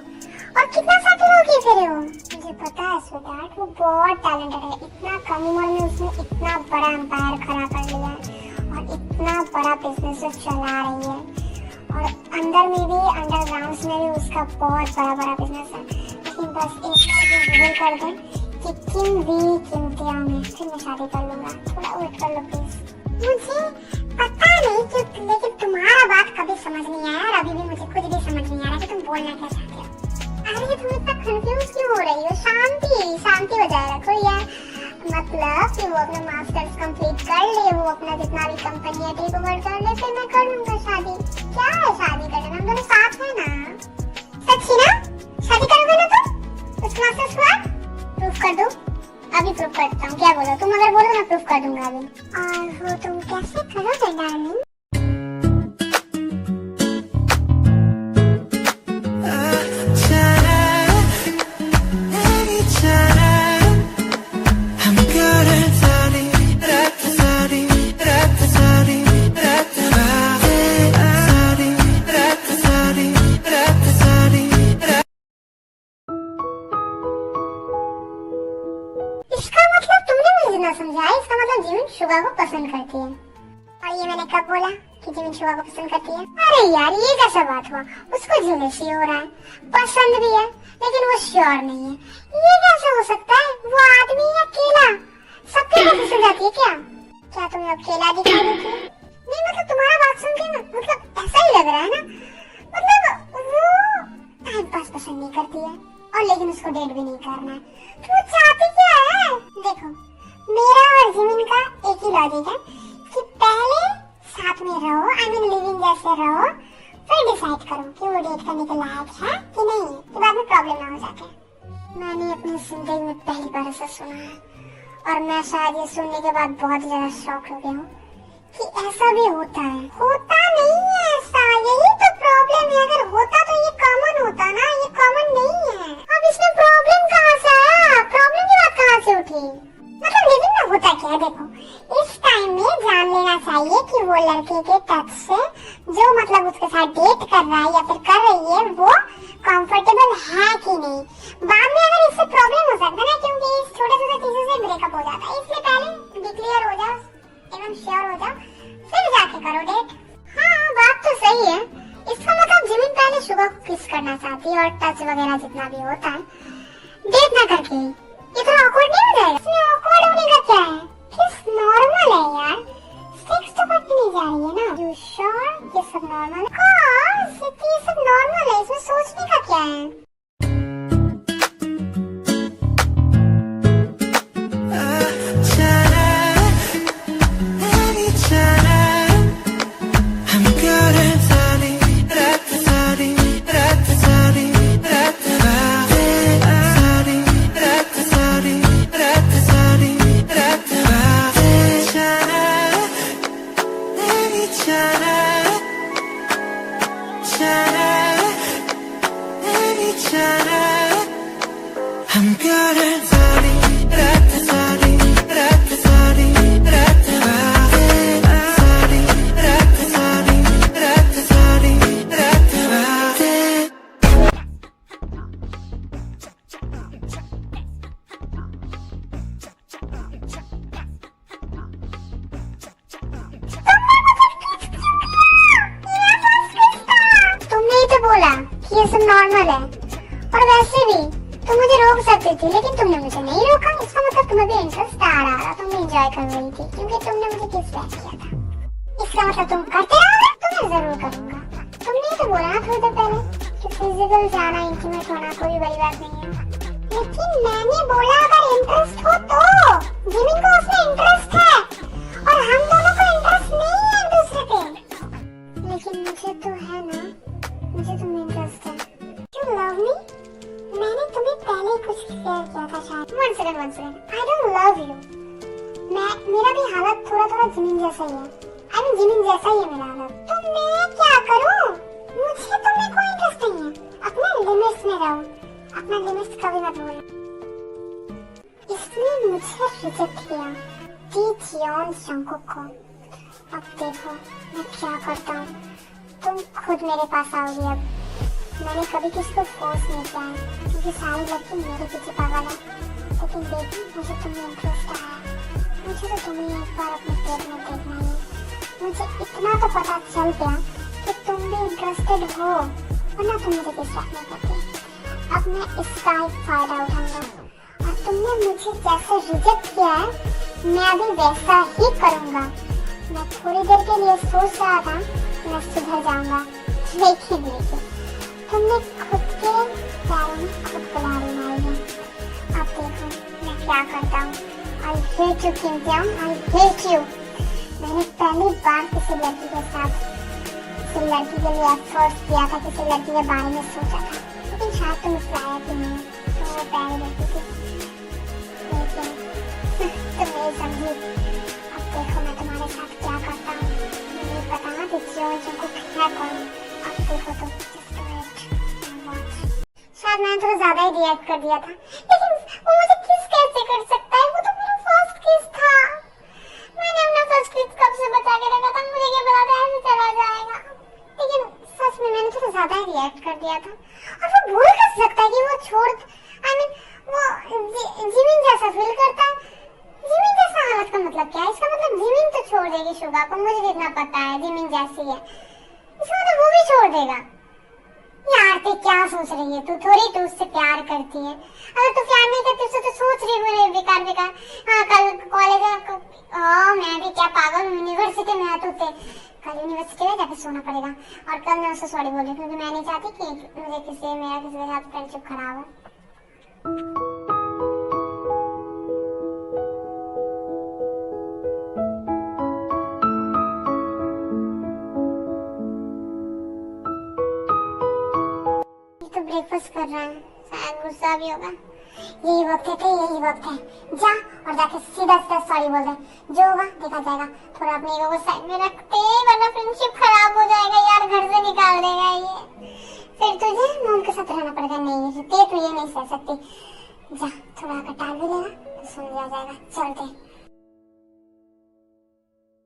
Speaker 2: और कितना सेटल हो गया फिर वो। मुझे पता है स्वीटहार्ट, वो बहुत टैलेंटेड है। इतना कम उम्र में उसने इतना बड़ा एम्पायर खड़ा कर लिया है और इतना बड़ा बिजनेस जो चला रही है, और अंदर में भी अंडरग्राउंड में भी उसका बहुत बड़ा बिजनेस है। लेकिन बस एक बार कर दे कि कीमतिया में फिर मैं शादी कर लूंगा। थोड़ा वेट कर लो प्लीज। मुझे पता नहीं कि, लेकिन तुम्हारा बात कभी समझ नहीं आया और अभी भी मुझे कुछ भी समझ नहीं आ रहा कि तुम बोलना क्या चाहते हो। अरे तुम इतना कंफ्यूज क्यों हो रही हो? शांति बजाय रखो यार। मतलब कि वो अपना मास्टर्स कंप्लीट कर ले, वो अपना जितना भी कंपनी है टेक ओवर कर ले, फिर मैं कर लूंगा शादी। क्या है शादी करने में, हम दोनों साथ हैं ना। सच्ची ना? शादी करोगे ना तुम उस मास्टर्स के बाद? प्रूफ कर दो। अभी प्रूफ करता हूँ। क्या बोलो तुम? अगर बोलो मैं प्रूफ कर दूंगा अभी। और वो तुम कैसे करोगे डार्लिंग? इसका मतलब तुमने मुझे ना समझाया। इसका मतलब जिमिन शुगा को पसंद करती है। और ये मैंने कब बोला कि जिमिन शुगा को पसंद करती है? अरे यार ये कैसा बात हुआ? उसको जेलसी हो रहा है, पसंद भी है लेकिन वो श्योर नहीं है। ये कैसे हो सकता है? वो आदमी है अकेला, सबके लिए पसंद आती है क्या? क्या तुम्हें अकेला दिखाई देती है? नहीं मतलब तुम्हारा बात सुन के ना, मतलब ऐसा ही लग रहा है ना, मतलब वो टाइम पास पसंद नहीं करती है और लेकिन उसको डेट भी नहीं करना है। तो वो चाहती क्या है? देखो मेरा और जिमिन का एक ही लॉजिक है कि पहले साथ में रहो, आई मीन लिविंग जैसे रहो, फिर डिसाइड करो कि वो डेट करने के लायक है कि नहीं है, कि बाद में प्रॉब्लम ना हो जाए। मैंने अपनी जिंदगी में पहली बार ऐसा सुना है और मैं शायद ये सुनने के बाद बहुत ज्यादा शॉक हो गया हूँ कि ऐसा भी होता है। होता नहीं है ऐसा, यही तो प्रॉब्लम है। अगर होता तो ये कॉमन होता ना, ये कॉमन नहीं है। अब इसमें प्रॉब्लम कहाँ से आया? प्रॉब्लम की बात कहाँ से उठी? मतलब लेकिन ना होता क्या है, देखो इस टाइम में जान लेना चाहिए कि वो लड़के के टच से जो मतलब उसके साथ डेट कर रहा है या फिर कर रही है वो कंफर्टेबल है कि नहीं। बाद में अगर इससे प्रॉब्लम हो सकता है ना, क्योंकि इस छोटे चीजों से ब्रेकअप हो जाता है, इसलिए पहले डिक्लेयर हो जाओ, एकदम श्योर हो जाओ, फिर जाके करो डेट। हाँ बात तो सही है। इसका मतलब जिमिन पहले शुगा को किस करना चाहती है और टच वगैरह जितना भी होता है डेट ना करके ये थोड़ा ऑकवर्ड नहीं हो जाएगा? इसमें ऑकवर्ड होने का क्या है? किस नॉर्मल है यार, सेक्स तो करने नहीं जा रही है ना। यू श्योर ये सब नॉर्मल है? हाँ ये सब नॉर्मल है, इसमें सोचने का क्या है? ये सब नॉर्मल है और वैसे भी तुम मुझे रोक सकती थी लेकिन तुमने मुझे नहीं रोका। इसका मतलब तुम्हें भी इंटरेस्ट आ रहा, तुम एंजॉय कर रही थी क्योंकि तुमने मुझे किस बैक किया था। इसका मतलब तुम करते रहोगे? तो मैं जरूर करूंगा। तुमने तो बोला ना थोड़ी देर पहले कि फिजिकल जाना, इंटीमेट होना कोई बड़ी बात नहीं है। लेकिन मैंने बोला अगर इंटरेस्ट हो तो जिमिन को उसमें इंटरेस्ट है और हम दोनों को इंटरेस्ट नहीं है एक दूसरे पे। लेकिन मुझे तो है ना, मुझे तुम्हें इंटरेस्ट है। You love me? मैंने तुम्हें पहले कुछ क्लियर किया था शायद। One second. I don't love you. मेरा भी हालत थोड़ा जिमिन जैसा ही है। आई मीन जिमिन जैसा ही है मेरा हालत। तो मैं क्या करूं? मुझे तुम्हें कोई इंटरेस्ट नहीं है। अपने लिमिट्स में रहो, अपना लिमिट्स कभी मत भूलो। इसने मुझे रिजेक्ट किया, जी जियोन जंगकुक को। अब देखो मैं क्या करता हूँ, तुम खुद मेरे पास आओगी। अब मैंने कभी किसी को फोर्स नहीं किया है क्योंकि सारी लड़की मेरे पीछे पागल है। लेकिन देखो मुझे तुम्हें इंटरेस्ट आया, मुझे तो तुम्हें एक बार अपने पेट में देखना है। मुझे इतना तो पता चल गया कि तुम भी इंटरेस्टेड हो, वरना तुम मुझे डिस्ट्रैक्ट नहीं करते। अब मैं इसका एक फायदा उठाऊंगा और तुमने मुझे जैसे रिजेक्ट किया है मैं अभी वैसा ही करूंगा। मैं थोड़ी देर के लिए सोच रहा था कि मैं सुधर जाऊंगा, लेकिन तुमने खुद के पैरों में खुद कुल्हाड़ी मारी है। अब देखो मैं क्या करता हूँ। I hate you किम जंग, I hate you। मैंने पहली बार किसी लड़की के साथ, किसी लड़की के लिए एफर्ट किया था, किसी लड़की के बारे में सोचा था, लेकिन शायद तुम इस लायक ही नहीं, तुम वो प्यारी लड़की थी, लेकिन तुम नहीं समझी। अब देखो मैं तुम्हारे साथ क्या करता हूँ, मुझे पता ना कि जियोन जंगकुक है कौन। अब देखो तुम, शायद मैंने थोड़ा ज्यादा ही रिएक्ट कर दिया था, लेकिन वो मुझे किस कैसे कर सकता है? वो तो मेरा फर्स्ट किस था। मैंने अपना फर्स्ट किस कब से बचा के रखा था, मुझे क्या पता था ऐसे चला जाएगा। लेकिन सच में मैंने थोड़ा ज्यादा ही रिएक्ट कर दिया था। और वो भूल कैसे सकता है कि वो छोड़, आई मीन वो जिमिन जैसा फील करता है। जिमिन जैसा हालत का मतलब क्या है? इसका मतलब जिमिन तो छोड़ देगी शुगा को, मुझे जितना पता है जिमिन जैसी है, इसका मतलब वो भी छोड़ देगा। यार तू क्या सोच रही है? तू थोड़ी तो उससे प्यार करती है। अगर तू प्यार नहीं करती उससे तो सोच रही है बेकार। हाँ कल कॉलेज मैं भी क्या पागल हूँ, यूनिवर्सिटी में है तुझसे। कल यूनिवर्सिटी में जाके सोना पड़ेगा और कल मैं उससे सॉरी बोली क्योंकि मैं नहीं चाहती कि मुझे मेरा किसी के साथ फ्रेंडशिप खराब हो। ब्रेकफास्ट कर रहा है, शायद गुस्सा भी होगा। यही वक्त है, यही वक्त है। जा और जाके सीधा सॉरी बोल दे, जो होगा देखा जाएगा। थोड़ा अपने ईगो को साइड में रखते, वरना फ्रेंडशिप खराब हो जाएगा यार, घर से निकाल देगा ये। फिर तुझे मोम के साथ रहना पड़ेगा। नहीं तू ये नहीं सह सकती। जा थोड़ा कटार भी लेगा तो सुन लिया जाएगा। चलते।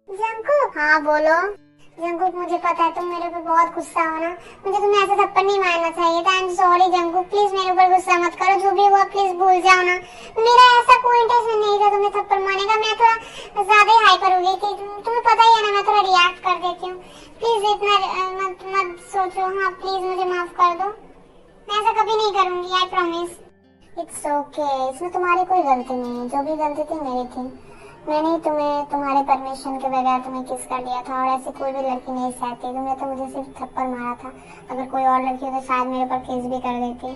Speaker 2: जंगकुक, हाँ बोलो। जंगकुक मुझे पता है तुम मेरे पे बहुत गुस्सा हो ना, मुझे तुम्हें ऐसा थप्पड़ नहीं मारना चाहिए था। I am sorry Jungkook, please मेरे ऊपर गुस्सा मत करो। जो भी हुआ प्लीज भूल जाओ ना। मेरा ऐसा कोई इंटेंशन नहीं था तुम्हें थप्पड़ मारने का। मैं थोड़ा ज्यादा ही हाइपर हो गई थी, तुम्हें पता ही है ना, मैं थोड़ा रिएक्ट कर देती हूँ। प्लीज इतना मत सोचो। हाँ प्लीज मुझे माफ कर दो, मैं ऐसा कभी नहीं करूंगी, आई प्रॉमिस। इट्स ओके, इसमें तुम्हारी कोई गलती नहीं है। जो भी गलती थी मेरी थी। मैंने तुम्हें तुम्हारे परमिशन के बगैर तुम्हें किस कर दिया था और ऐसी कोई भी लड़की नहीं सहती। तुमने तो मुझे सिर्फ थप्पड़ मारा था, अगर कोई और लड़की हो तो शायद मेरे पर केस भी कर देती।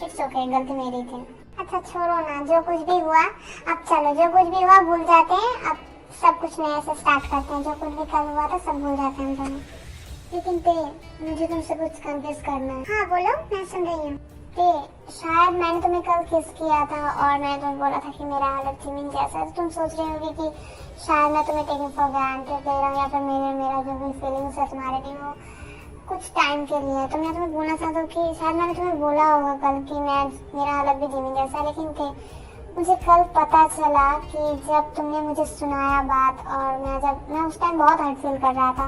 Speaker 2: इट्स ओके, गलती मेरी थी। अच्छा छोड़ो ना, जो कुछ भी हुआ अब चलो, जो कुछ भी हुआ भूल जाते हैं। अब सब कुछ नया से स्टार्ट करते हैं। जो कुछ भी कल हुआ था सब भूल जाते हैं हम दोनों। लेकिन ते मुझे तुमसे कुछ कन्फेस करना है। हाँ बोलो, मैं सुन रही हूँ। शायद मैंने तुम्हें कल किस किया था और मैंने तुम्हें बोला था कि मेरा हालत जिमिन जैसा है, तो तुम सोच रही होगी कि शायद मैं तुम्हें टेकिंग फॉर ग्रांटेड दे रहा हूँ या फिर मेरा जो भी फीलिंग्स है तुम्हारे लिए वो कुछ टाइम के लिए है। तो मैं तुम्हें बोलना चाहता हूँ कि शायद मैंने तुम्हें बोला होगा कल कि मेरा हालत भी जिमिन जैसा है, लेकिन मुझे कल पता चला कि जब तुमने मुझे सुनाया बात और मैं उस टाइम बहुत हर्ट फील कर रहा था।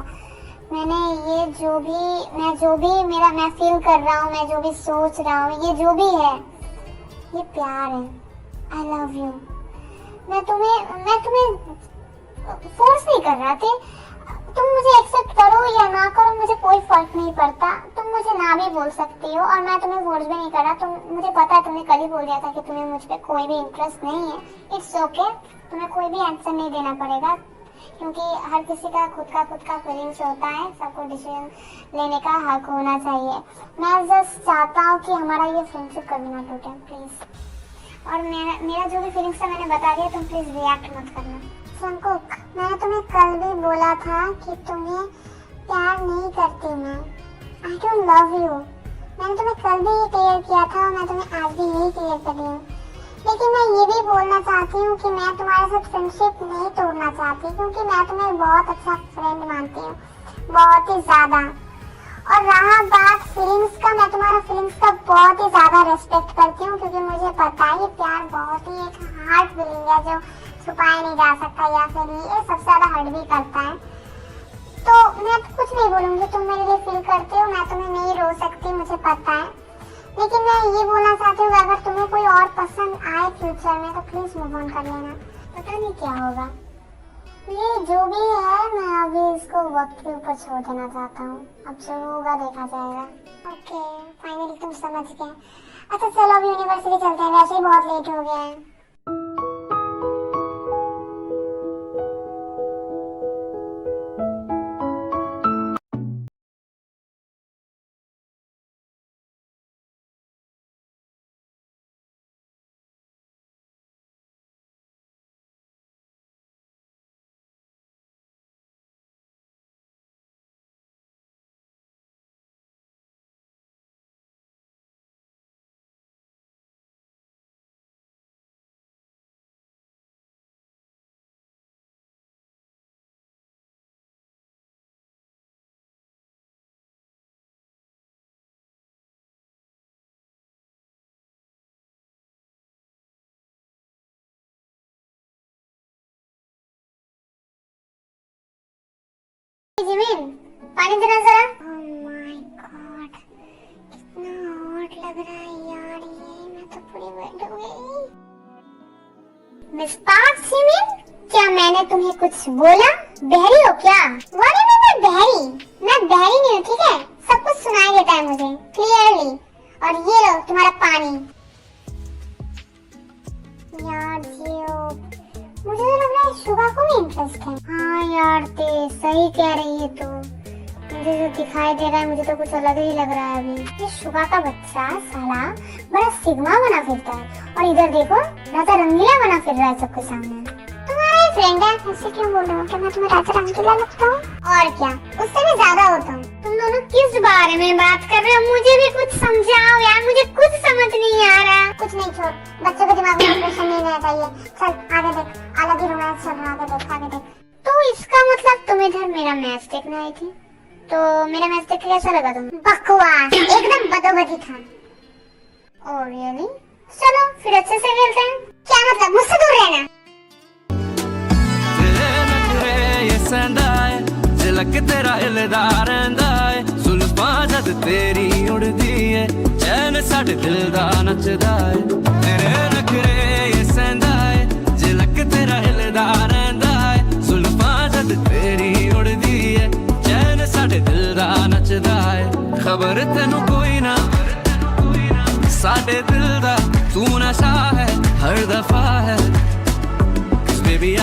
Speaker 2: मैंने ये जो भी मैं फील कर रहा हूँ, मैं जो भी सोच रहा हूँ, ये जो भी है ये प्यार है। I love you. मैं तुम्हें फोर्स नहीं कर रहा थी। तुम मुझे एक्सेप्ट करो या ना करो मुझे कोई फर्क नहीं पड़ता। तुम मुझे ना भी बोल सकती हो और मैं तुम्हें फोर्स भी नहीं कर रहा। तुम मुझे पता है, तुमने कल ही बोल दिया था कि तुम्हें मुझ पे कोई भी इंटरेस्ट नहीं है। इट्स ओके, तुम्हें कोई भी आंसर नहीं देना पड़ेगा क्योंकि हर किसी का खुद का फीलिंग्स होता है। सबको डिसीजन लेने का हक होना चाहिए। मैं जस्ट चाहता हूँ कि हमारा ये फ्रेंडशिप कभी ना टूटे। प्लीज और मेरा जो भी फीलिंग्स था मैंने बता दिया, तुम प्लीज रिएक्ट मत करना। जंगकुक, मैंने तुम्हें कल भी बोला था कि तुम्हें प्यार नहीं करती मैं, आई डोंट लव यू। मैंने तुम्हें कल भी ये क्लियर किया था और मैं तुम्हें आज भी यही क्लियर कर रही हूँ। लेकिन मैं ये भी बोलना चाहती हूँ कि मैं तुम्हारे साथ फ्रेंडशिप नहीं तोड़ना चाहती, क्योंकि मैं तुम्हें बहुत अच्छा फ्रेंड मानती हूँ, बहुत ही ज्यादा। और रहा बात फीलिंग्स का, मैं तुम्हारा फीलिंग्स का बहुत ही ज्यादा रेस्पेक्ट करती हूँ, क्योंकि मुझे पता है ये प्यार बहुत ही एक हार्ड फीलिंग है जो छुपाया नहीं जा सकता, या फिर ये सबसे ज्यादा हर्ट भी करता है। तो मैं तो कुछ नहीं बोलूंगी, तुम मेरे लिए फील करते हो, मैं तुम्हें नहीं रो सकती, मुझे पता है। लेकिन मैं ये बोलना चाहती हूँ अगर तुम्हें कोई और पसंद आए फ्यूचर में तो प्लीज मूव ऑन कर लेना, पता नहीं क्या होगा। ये जो भी है मैं अभी इसको वक्त के ऊपर छोड़ देना चाहता हूँ, अब जो होगा देखा जाएगा। ओके फाइनली तुम समझ गए। अच्छा चलो अब यूनिवर्सिटी चलते हैं, वैसे ही बहुत लेट हो गया है। जिमिन पानी देना जरा। ओह माय गॉड कितना हॉट लग रहा है यार ये, मैं तो पूरी वेट हो गई। मिस पार्क जिमिन, क्या मैंने तुम्हें कुछ बोला? बहरी हो क्या? व्हाट डू यू मीन बहरी? मैं बहरी नहीं हूँ, ठीक है? सब कुछ सुनाई देता है मुझे क्लियरली। और ये लो तुम्हारा पानी। यार जियो, मुझे तो लग रहा है शुभा को भी इंटरेस्ट है। हाँ यार ते सही कह रही है तू, मुझे जो दिखाई दे रहा है मुझे तो कुछ अलग ही लग रहा है अभी। ये शुभा का बच्चा साला बड़ा सिग्मा बना फिरता है, और इधर देखो राजा रंगीला बना फिर रहा है सबके सामने। तुम्हारा ही फ्रेंड है, ऐसे क्यों बोल रहे हो? क्या मैं तुम्हें राजा रंगीला लगता हूँ? और क्या, उससे भी ज्यादा होता हूँ। तुम दोनों किस बारे में बात कर रहे हो? मुझे भी कुछ समझाओ यार, मुझे कुछ समझ नहीं आ रहा। कुछ नहीं छोड़, बच्चों के दिमाग में डिप्रेशन नहीं रहना चाहिए। चल आगे देख, अलग ही रोमांस चल रहा है, आगे देख आगे देख। तो इसका मतलब तुम इधर मेरा मैच देखने आई थी, तो मेरा मैच देख के कैसा लगा तुम्हें? बकवास, एकदम बदोबदी था। Oh really? चलो फिर अच्छे से खेलते हैं। क्या मतलब, मुझसे दूर रहना?
Speaker 1: झलक तेरा हिलदा रहंदा है, जुल्फां जद तेरी उड़दी है, चैन साडे दिल दा नचदा है। तेरे नखरे ये सहंदा है, झलक तेरा हिलदा रहंदा है, जुल्फां जद तेरी उड़दी है, चैन साडे दिल दा नचदा है। खबर तेनू कोई ना साडे दिल दा, तू नशा है हर दफा है बेबी।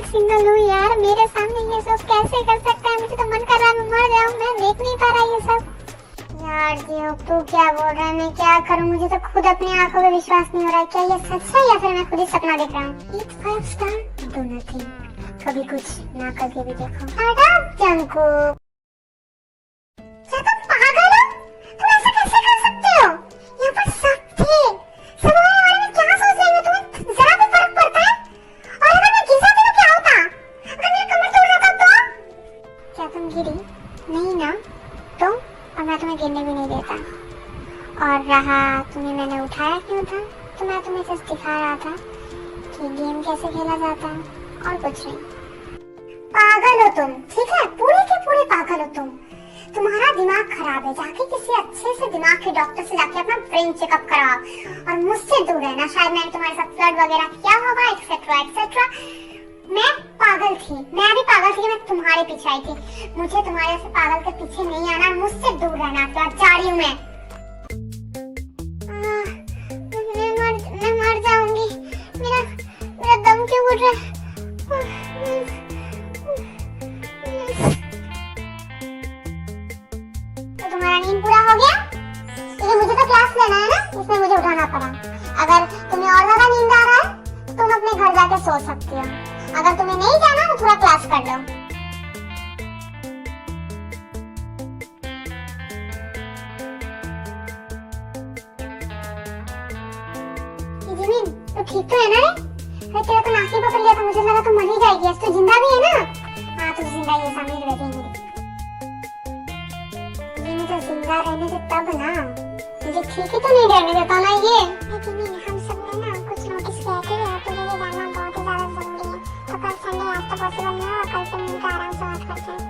Speaker 1: सिंगल हूँ यार, मेरे सामने ये सब कैसे कर सकता है? मुझे तो मन कर रहा है मैं मर जाऊँ, मैं देख नहीं पा रहा ये सब। यार जियो तू क्या बोल रहा है, मैं क्या करूँ? मुझे तो खुद अपनी आंखों पे विश्वास नहीं हो रहा है। क्या ये सच है या फिर मैं खुद ही सपना देख रहा हूँ? 5 स्टार डू नथिंग, कभी कुछ ना करके भी देखो। जंगकुक, क्या तुम पागल हो? तुम ऐसा कैसे कर सकते हो? यहाँ पर सब थे, सब हमारे बारे में क्या सोच रहे हैं? तुम्हें जरा भी फर्क पड़ता है? और अगर मैं गिर जाती तो क्या होता? अगर मेरा कमर तोड़ जाता तो? क्या तुम गिरी नहीं ना? तो और मैं तुम्हें गिरने भी नहीं देता। और रहा तुम्हें मैंने उठाया क्यों था, तो मैं तुम्हें जस्ट दिखा रहा था कि गेम कैसे खेला जाता है, और कुछ नहीं। पागल हो तुम, ठीक है? पूरे के पूरे पागल हो तुम। तुम्हारा दिमाग खराब है, जाके किसी अच्छे से दिमाग के डॉक्टर से जाके अपना ब्रेन चेकअप कराओ, और मुझसे दूर रहना। शायद मैंने तुम्हारे साथ फ्लर्ट वगैरह किया होगा एक्सेट्रा एक्सेट्रा। मैं पागल थी, मैं भी पागल थी, मैं तुम्हारे पीछे आई थी। मुझे तुम्हारे से पागल के पीछे नहीं आना, मुझसे दूर रहना। तो जा रही हूँ मैं मर जाऊंगी। करना पड़ा। अगर तुम्हें और ज्यादा नींद आ रहा है तो तुम अपने घर जाके सो सकती हो। अगर तुम्हें नहीं जाना तो थोड़ा क्लास कर लो। जिमिन, तो ठीक तो है ना रे? अरे तेरा तो नाक ही पकड़ लिया था, मुझे लगा तो मर ही जाएगी। आज तो जिंदा भी है ना? हाँ तो जिंदा ही है, सामने ही बैठी है मेरी। जिमिन तो जिंदा रहने से तब ना, मुझे ठीक ही तो नहीं रहने देता ना ये।
Speaker 2: जिमिन, हम सब ने ना कुछ नोटिस किया है, ठीक है? तुझे ये जानना बहुत ही ज्यादा जरूरी है। तो कल संडे, आज तो पॉसिबल नहीं है, और कल से मिलकर आराम से बात करते हैं।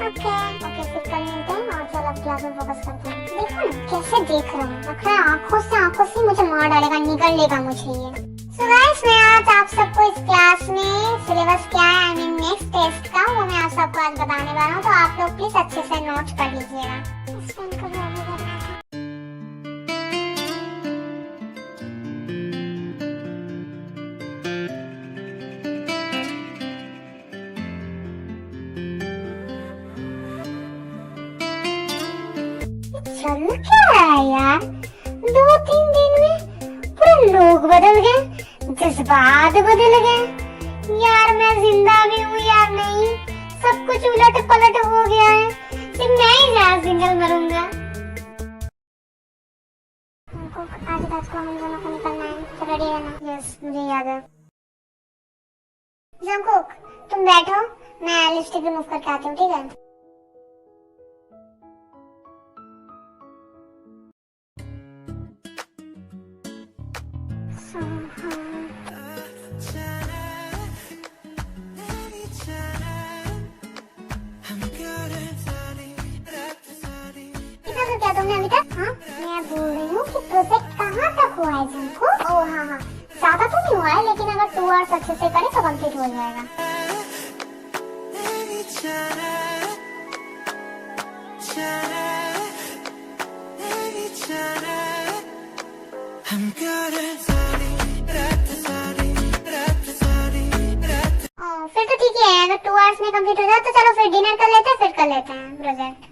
Speaker 1: ओके फिर कल मिलते हैं और चल अब क्लास में फोकस करते हैं। देखो ना कैसे देख रहा हूँ, लग रहा है आंखों से मुझे मार डालेगा, निगल लेगा मुझे ये। सो गाइस, मैं आज आप सबको इस क्लास में सिलेबस क्या है, आई मीन नेक्स्ट टेस्ट का, वो मैं आप सबको आज बताने वाला हूँ। तो आप लोग प्लीज अच्छे से नोट कर लीजिएगा।
Speaker 2: इस पेन को भी अभी देखना था।
Speaker 1: चल क्या रहा है यार, 2-3 दिन में पूरे लोग बदल गए, जज्बात बदल गए। यार मैं जिंदा भी हूँ यार नहीं, सब कुछ उलट पलट हो गया है। सिर्फ मैं ही यहाँ सिंगल मरूंगा।
Speaker 2: आज रात को हम दोनों को निकलना है, तो रेडी रहना।
Speaker 1: यस, मुझे याद है। जंगकुक, तुम बैठो, मैं लिपस्टिक रिमूव करके आती हूँ, ठीक है? क्या तुमने अभी तक? हाँ, मैं बोल रही हूँ कि प्रोजेक्ट कहाँ तक हुआ है जंगकुक? ओह हाँ, ज्यादा तो नहीं हुआ है, लेकिन अगर 2 आवर्स अच्छे से करें तो कंप्लीट हो जाएगा। फिर तो ठीक है, अगर 2 आवर्स में कंप्लीट हो जाए तो चलो फिर डिनर कर लेते हैं, फिर कर लेते हैं प्रोजेक्ट।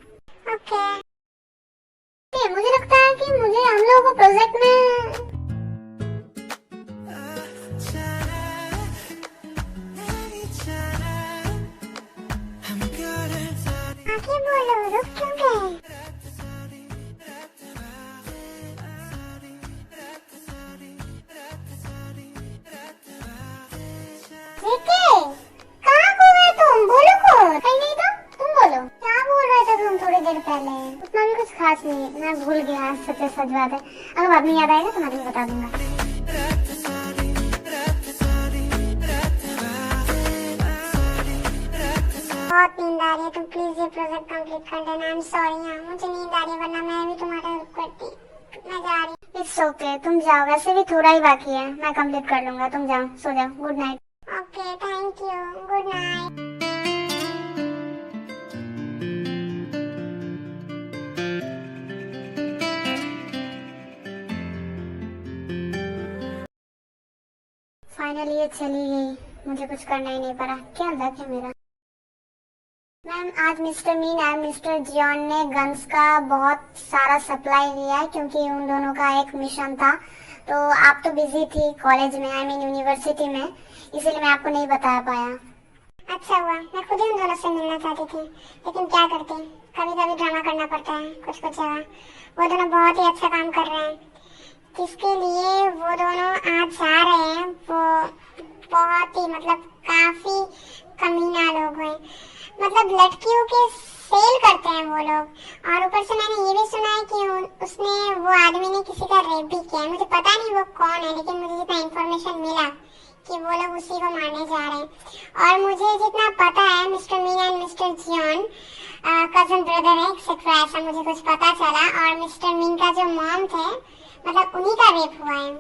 Speaker 1: मुझे लगता है कि मुझे हम लोगों को प्रोजेक्ट में
Speaker 2: आगे बोलो, रुक क्यों गए?
Speaker 1: कहाँ खो गए तुम? बोलो खुद। कहीं नहीं था? तुम बोलो, क्या बोल रहे थे तुम थोड़ी देर पहले? उतना भी कुछ खास नहीं, मैं भूल गया, सच बात है। अगर बाद में याद आएगा तो मैं तुम्हें बता दूंगा।
Speaker 2: बहुत नींद आ रही है, तुम प्लीज ये प्रोजेक्ट कंप्लीट कर देना। आई एम सॉरी, हाँ मुझे नींद आ रही है, वरना मैं भी तुम्हारा हेल्प करती। मैं जा रही हूँ।
Speaker 1: इट्स ओके, तुम जाओ, वैसे भी थोड़ा ही बाकी है, मैं कंप्लीट कर लूंगा। तुम जाओ, सो जाओ, good night.
Speaker 2: Okay, thank you, good night.
Speaker 1: Finally ये चली गई, मुझे कुछ करना ही नहीं पड़ा। क्या लक है मेरा। मैम, आज मिस्टर मीन और मिस्टर जियोन ने गन्स का बहुत सारा सप्लाई लिया है, क्योंकि उन दोनों का एक मिशन था। तो आप तो बिजी थी कॉलेज में, आई मीन यूनिवर्सिटी में, इसीलिए मैं आपको नहीं बता पाया।
Speaker 2: अच्छा हुआ, मैं खुद ही उन दोनों से मिलना चाहती थी, लेकिन क्या करती, कभी कभी ड्रामा करना पड़ता है कुछ जगह। वो दोनों बहुत ही अच्छा काम कर रहे हैं, जिसके लिए वो दोनों आज जा रहे हैं। वो बहुत ही काफी कमीना लोग हैं, लड़कियों के सेल करते हैं वो लोग। और ऊपर से मैंने ये भी सुना है कि उसने वो आदमी ने किसी का रेप भी किया है। मुझे पता नहीं वो कौन है, लेकिन मुझे जितना इन्फॉर्मेशन मिला कि वो लोग उसी को मारने जा रहे हैं। और मुझे जितना पता है, mister Min and mister Jeon cousin brother है एक्सेट्रा, ऐसा मुझे कुछ पता चला। और मिस्टर मीन का जो मॉम थे, उन्हीं का रेप हुआ है,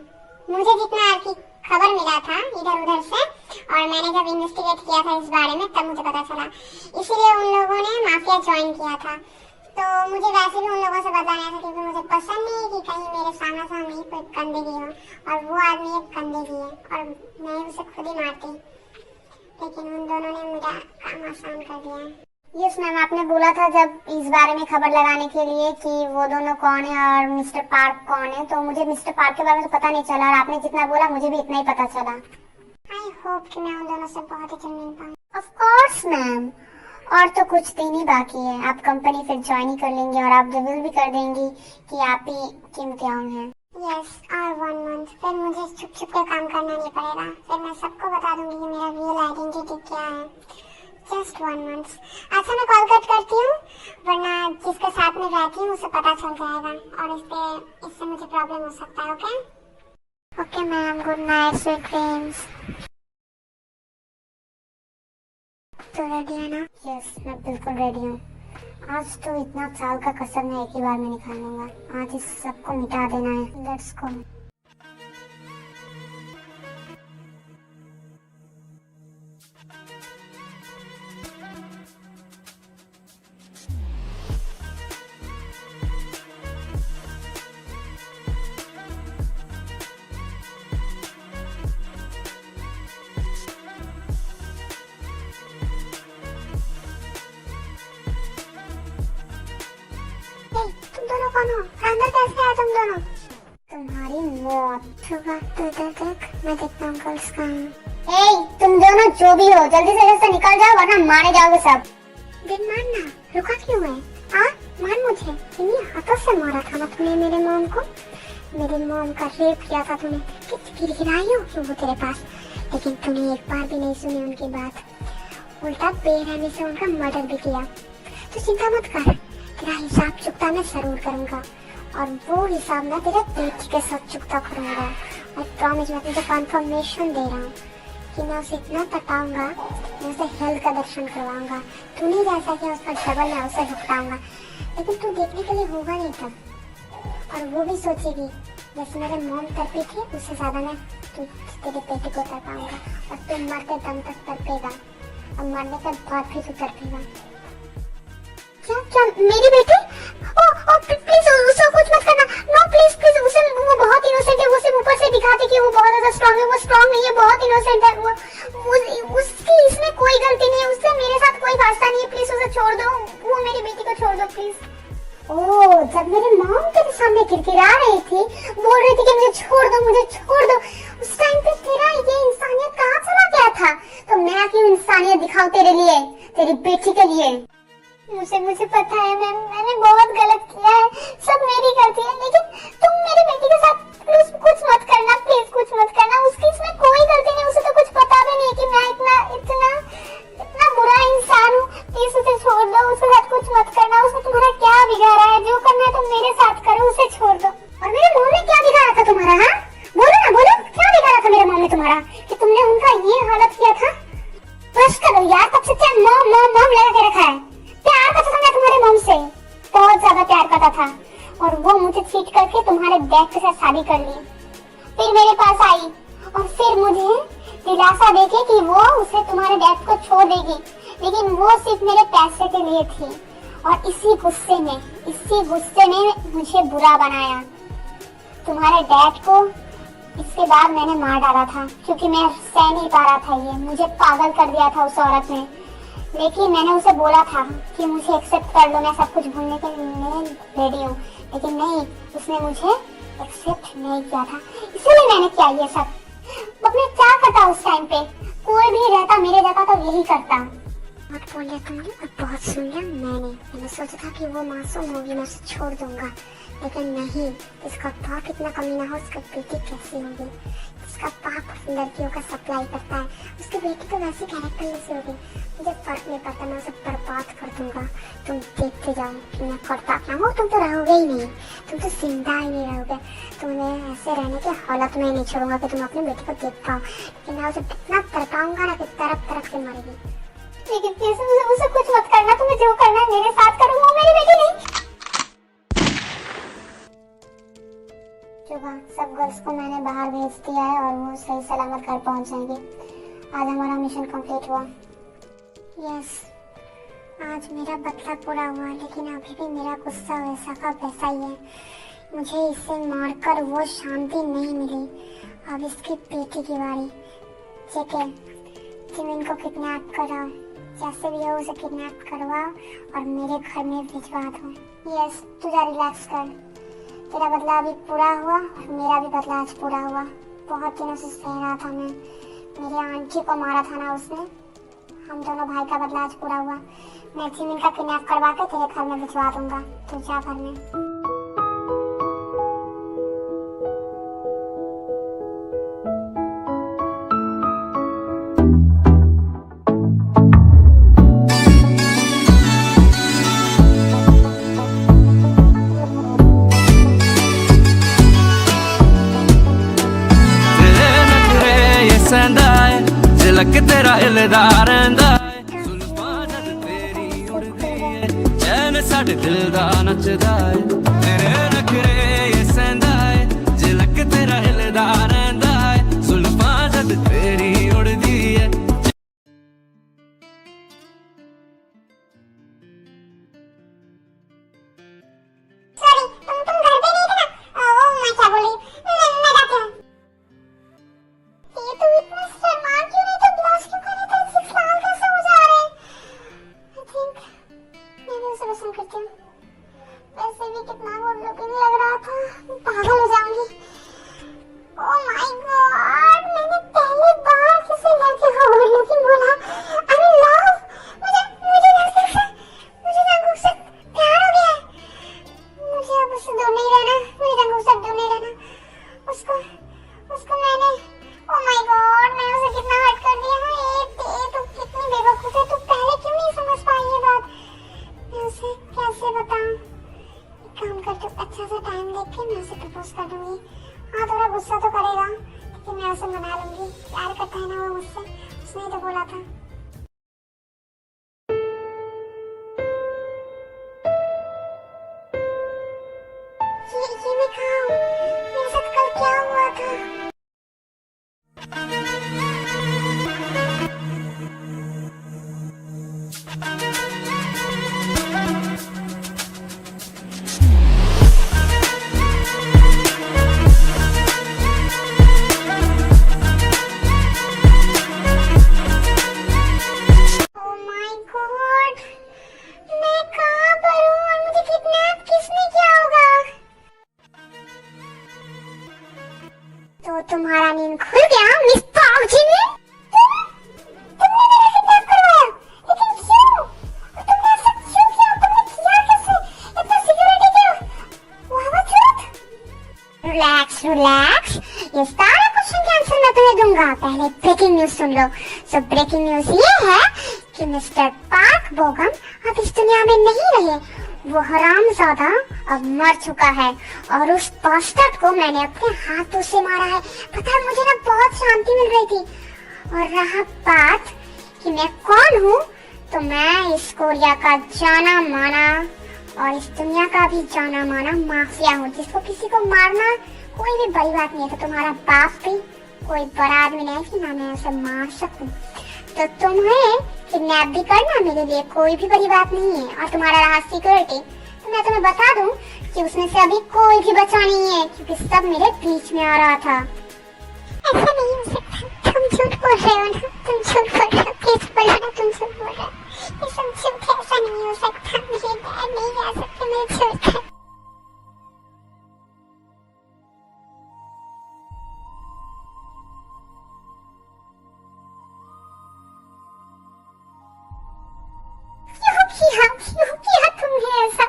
Speaker 2: मुझे जितना की खबर मिला था इधर उधर से। और मैंने जब इन्वेस्टिगेट किया था इस बारे में, तब मुझे पता चला। इसीलिए उन लोगों ने माफिया ज्वाइन किया था। तो मुझे वैसे भी उन लोगों से बदला नहीं था, क्योंकि मुझे पसंद नहीं है कि कहीं मेरे सामने सामने कोई गंदगी हो। और वो आदमी एक गंदगी है, और मैं उसे खुद ही मारती, लेकिन उन दोनों ने मेरा काम आसान कर दिया।
Speaker 1: यस मैम, आपने बोला था जब इस बारे में खबर लगाने के लिए कि वो दोनों कौन है और मिस्टर पार्क कौन है, तो मुझे मिस्टर पार्क के बारे में तो पता नहीं चला, और आपने जितना बोला मुझे भी इतना ही पता चला।
Speaker 2: आई होप कि मैं उन दोनों से बहुत ही जल्द मिल पाऊँ।
Speaker 1: ऑफ कोर्स मैम, और तो कुछ दिन ही बाकी है, आप कंपनी फिर ज्वाइन ही कर लेंगे और आप रिवील भी कर देंगी कि आप ही किम क्योंग हैं।
Speaker 2: यस, और 1 मंथ फिर मुझे छुप छुप के काम करना नहीं पड़ेगा, फिर मैं सबको बता दूंगी कि मेरा रियल आइडेंटिटी क्या है। Just 1 month. अच्छा मैं कॉल कट करती हूँ, वरना जिसके साथ में रहती हूँ उसे पता चल जाएगा और इससे मुझे प्रॉब्लम हो सकता है। Okay
Speaker 1: okay ma'am, good night, sweet dreams.
Speaker 2: तो रेडी है ना?
Speaker 1: यस, मैं बिल्कुल रेडी हूँ। आज तो इतना साल का कसर मैं एक ही बार में निकाल लूंगा, आज इस सबको मिटा देना है। Let's go.
Speaker 2: तुम दोनों कौन हो? अंदर कैसे आए तुम दोनों?
Speaker 1: तुम्हारी मौत।
Speaker 2: सुबह तो देख, मैं देखता हूँ गर्ल्स का।
Speaker 1: ए, तुम दोनों जो भी हो जल्दी से घर से निकल जाओ वरना मारे जाओगे सब।
Speaker 2: दिन मारना, रुका क्यों है? मार मुझे, इन्हीं हाथों से मारा था ना तूने मेरे मॉम को। मेरी मॉम का रेप किया था तूने, कितनी गिरगिराई हो क्यों वो तेरे पास, लेकिन तूने एक बार भी नहीं सुनी उनकी बात, उल्टा बेरहमी से उनका मर्डर भी किया। तो चिंता मत कर, तेरा हिसाब चुकता मैं जरूर करूंगा, और वो हिसाब मैं तेरे पेट के साथ चुकता करूंगा। मैं प्रॉमिस, मैं तुझे कंफर्मेशन दे रहा हूँ कि मैं उसे इतना तड़पाऊंगा, मैं उसे हेल का दर्शन करवाऊंगा। तूने जैसा कि उसका डबल मैं उसे झुकाऊंगा, लेकिन तू देखने के लिए होगा नहीं तब, और वो भी सोचेगी जैसे मेरे मॉम तड़पी थी उससे ज्यादा मैं तेरे बेटे को तड़पाऊंगा, और तू मरते दम तक तड़पेगा, और मरने के बाद भी तू तड़पेगा।
Speaker 1: क्या मेरी बेटी? ओ प्लीज उसे कुछ मत करना। नो प्लीज प्लीज, उसे वो बहुत इनोसेंट है, वो सिर्फ ऊपर से दिखाते कि वो बहुत ज्यादा स्ट्रांग है, वो स्ट्रांग नहीं है, बहुत इनोसेंट है वो उसकी इसमें कोई गलती नहीं है, उससे मेरे साथ कोई वास्ता नहीं है, प्लीज उसे छोड़ दो, वो मेरी बेटी को छोड़ दो प्लीज। ओ, जब मेरी मॉम तेरे सामने किरकिरा रही थी, बोल रही थी कि मुझे छोड़ दो, मुझे छोड़ दो, उस टाइम पे तेरा ये इंसानियत कहाँ चला गया था? तो मैं क्यों इंसानियत दिखाऊं तेरे लिए, तेरी बेटी के लिए? मुझे पता है मैम, मैंने बहुत गलत किया है, सब मेरी गलती है, लेकिन तुम मेरी बेटी के साथ प्लीज कुछ मत करना, प्लीज कुछ मत करना, उसकी इसमें कोई गलती नहीं, उसे तो कुछ पता भी नहीं कि मैं इतना बुरा इंसान हूँ, प्लीज उसे छोड़ दो, उसके साथ कुछ मत करना, उसने तुम्हारा क्या बिगाड़ा है? जो करना है तुम मेरे साथ करो, उसे छोड़ दो। और मेरे मॉम ने क्या बिगाड़ा था तुम्हारा? हाँ बोलो ना, बोलो क्या बिगाड़ा था मेरे मॉम ने तुम्हारा कि तुमने उनका ये हालत किया था? बस करो यार, तब से क्या मॉम मॉम मॉम लगा के रखा है? प्यार करता था मैं तुम्हारे मॉम से, बहुत ज्यादा प्यार करता था, और वो मुझे चीट करके तुम्हारे डैड के साथ शादी कर ली, फिर मेरे पास आई और फिर मुझे दिलासा देके कि वो उसे तुम्हारे डैड को छोड़ देगी, लेकिन वो सिर्फ मेरे पैसे के लिए थी, और इसी गुस्से में मुझे बुरा बनाया तुम्हारे डैड को। इसके बाद मैंने मार डाला था, क्योंकि मैं सह नहीं पा रहा था, ये मुझे पागल कर दिया था उस औरत ने। लेकिन मैंने उसे बोला था कि मुझे एक्सेप्ट कर लो, मैं सब कुछ भूलने के लिए रेडी हूँ, लेकिन नहीं, उसने मुझे एक्सेप्ट नहीं किया था, इसलिए मैंने किया ये सब। अपने क्या करता उस टाइम पे, कोई भी रहता मेरे जगह तो यही करता।
Speaker 2: बहुत बोल लिया तुमने, अब बहुत सुन लिया मैंने सोचा था कि वो मासूम होगी, मैं उसे छोड़ दूंगा, लेकिन नहीं, इसका बाप इतना कमीना हो, उसका बेटी कैसी होगी? इसका बाप लड़कियों का सप्लाई करता है, उसकी बेटी तो वैसे कैरेक्टरलेस होगी, मुझे फर्क नहीं पड़ता, मैं उसे बर्बाद कर दूंगा। तुम देखते जाओ कि मैं करता क्या हूँ, तुम तो रहोगे ही नहीं, तुम तो जिंदा ही नहीं रहोगे, तुम्हें ऐसे रहने की हालत में नहीं छोड़ूंगा कि तुम अपनी बेटी को देख पाओ, लेकिन मैं उसे इतना तड़पाऊंगा ना कि तरफ तरफ से मरेगी।
Speaker 1: लेकिन प्लीज उसे कुछ मत करना, तुम्हें जो करना है मेरे साथ करो, वो मेरी बेटी नहीं। सुबह सब गर्ल्स को मैंने बाहर भेज दिया है और वो सही सलामत घर पहुंच जाएंगे। आज हमारा मिशन कंप्लीट हुआ।
Speaker 2: यस, आज मेरा बदला पूरा हुआ, लेकिन अभी भी मेरा गुस्सा वैसा का वैसा ही है। मुझे इसे मारकर वो शांति नहीं मिली। अब इसकी बेटी की बारी। जेके, जिमिन को किडनैप करो,
Speaker 1: जैसे भी हो उसे किडनैप करवा और मेरे घर में भिजवा दो। यस, तू जा रिलैक्स कर। तेरा बदला अभी पूरा हुआ और मेरा भी बदला आज पूरा हुआ। बहुत दिनों से सह रहा था मैं, मेरे आंटी को मारा था ना उसने। हम दोनों भाई का बदला आज पूरा हुआ। मैं जिमिन का किडनैप करवा के तेरे घर में भिजवा दूंगा। तू जा घर में।
Speaker 4: झलक तेरा हिलदा रहिंदा है, जुल्फां जद तेरी उड़दी है, चैन साडे दिल दा नचदा है। तेरे नखरे ये सहंदा है, झलक तेरा हिलदा रहिंदा है, जुल्फां जद तेरी उड़दी है। गुस्सा तो करेगा लेकिन मैं उसे मना लूंगी। प्यार करता है ना वो मुझसे, उसने ही तो बोला था। ये मैं कहाँ हूँ? मेरे साथ कल क्या हुआ था? तो तुम्हारा नींद खुल गया मिस पाउची में? तुमने मेरा किडनैप करवाया, लेकिन क्यों? तुमने ऐसा क्यों किया? तुमने किया कैसे? इतना सिक्योरिटी क्यों? वाह ट्रुथ। रिलैक्स रिलैक्स, ये सारा क्वेश्चन का आंसर मैं तुम्हें दूंगा। पहले ब्रेकिंग न्यूज सुन लो। सो ब्रेकिंग न्यूज ये है कि मिस्टर पार्क बोगम अब इस दुनिया में नहीं रहे। वो हरामजादा अब मर चुका है और उस बास्टर्ड को मैंने अपने हाथों से मारा है। पता है मुझे ना बहुत शांति मिल रही थी। और रहा बात कि मैं कौन हूँ, तो मैं इस कोरिया का जाना माना और इस दुनिया का भी जाना माना माफिया हूँ, जिसको किसी को मारना कोई भी बड़ी बात नहीं है। तो तुम्हारा बाप भी कोई बड़ा आदमी नहीं कि ना मैं उसे मार सकूं। तो तुम्हें किडनैप भी करना मेरे लिए कोई भी बड़ी बात नहीं है। और तुम्हारा रहा सिक्योरिटी, तो मैं तुम्हें बता दूं कि उसमें से अभी कोई भी बचा नहीं है, क्योंकि सब मेरे बीच में आ रहा था। ऐसा नहीं हो सकता, तुम झूठ बोल रहे हो ना, तुम झूठ बोल रहे हो, प्लीज बोलो ना तुम झूठ बोल रहे हो। ये सब झूठ है, ऐसा नहीं हो सकता। मेरे डैड नहीं जा सकते, मैं झूठ है। क्यों किया तुमने ऐसा?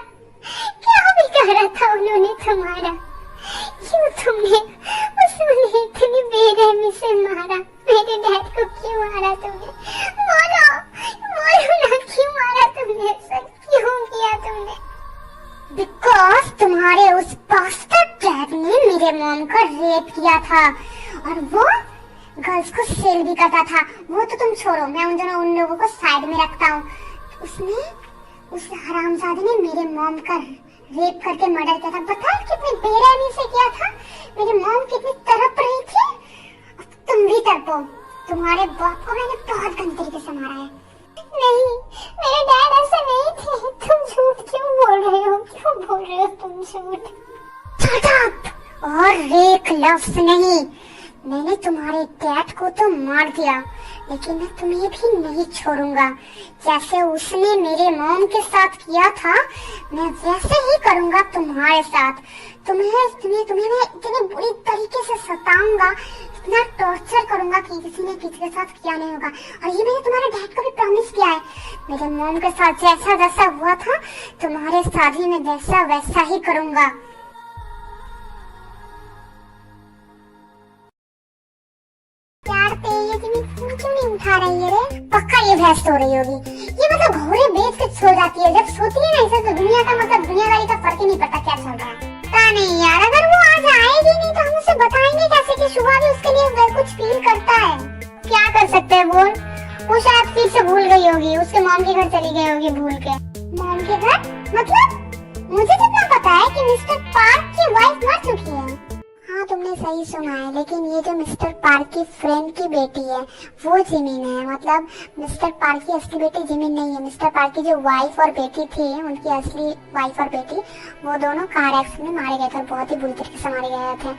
Speaker 4: क्या बिगाड़ा था उन्होंने तुम्हारा? क्यों तुमने उसने इतनी बेरहमी से मारा? मेरे डैड को क्यों मारा तुमने? बोलो बोलो ना, क्यों मारा तुमने? ऐसा क्यों किया तुमने? बिकॉज तुम्हारे उस बास्टर्ड डैड ने मेरे मॉम का रेप किया था और वो गर्ल्स को सेल भी करता था। वो तो तुम छोड़ो, मैं उन लोगों को साइड में रखता हूँ। उसने उस हरामजादे ने मेरे मॉम का रेप करके मर्डर किया था। पता है कितनी बेरहमी से किया था? मेरी मॉम कितनी तड़प रही थी। अब तुम भी तड़पो। तुम्हारे बाप को मैंने बहुत गंदे तरीके से मारा है। नहीं, मेरे डैड ऐसे नहीं थे। तुम झूठ क्यों बोल रहे हो? क्यों बोल रहे हो तुम झूठ? Shut up! और एक लफ्ज नहीं,
Speaker 1: मैंने तुम्हारे डैड को तो मार दिया, लेकिन मैं तुम्हें भी नहीं छोड़ूंगा। जैसे उसने मेरे मॉम के साथ किया था, मैं वैसे ही करूंगा तुम्हारे साथ। तुम्हें मैं इतनी बुरी तरीके से सताऊंगा, इतना टॉर्चर करूंगा कि किसी ने किसी के साथ किया नहीं होगा। और ये मैंने तुम्हारे डैड को भी प्रॉमिस किया है, मेरे मॉम के साथ जैसा हुआ था तुम्हारे साथ ही मैं वैसा ही करूंगा। यार ये जिमी फोन क्यों नहीं उठा रही है रे? पक्का ये भैंस सो रही होगी। ये मतलब घोड़े बेच के सो जाती है, जब सोती है ना इसे तो दुनिया का मतलब दुनियादारी का फर्क ही नहीं पड़ता क्या चल रहा है। पता नहीं यार, अगर वो आज आएगी नहीं तो हम उसे बताएंगे कैसे कि शुभा भी उसके लिए कुछ फील करता है। क्या कर सकते हैं बोल, वो शायद फिर से भूल गई होगी, उसके मॉम के घर चली गई होगी भूल के। मॉम के घर मतलब मुझे जितना पता है कि मिस्टर पार्क की वाइफ मर चुकी है। हाँ तुमने सही सुना है, लेकिन ये जो मिस्टर पार्क की फ्रेंड की बेटी है वो जिमिन है। मतलब मिस्टर पार्क की असली बेटी जिमिन नहीं है, मिस्टर पार्क की जो वाइफ और बेटी थी, उनकी असली वाइफ और बेटी, वो दोनों कार एक्सीडेंट में मारे गए थे, बहुत ही बुरी तरीके से मारे गए थे।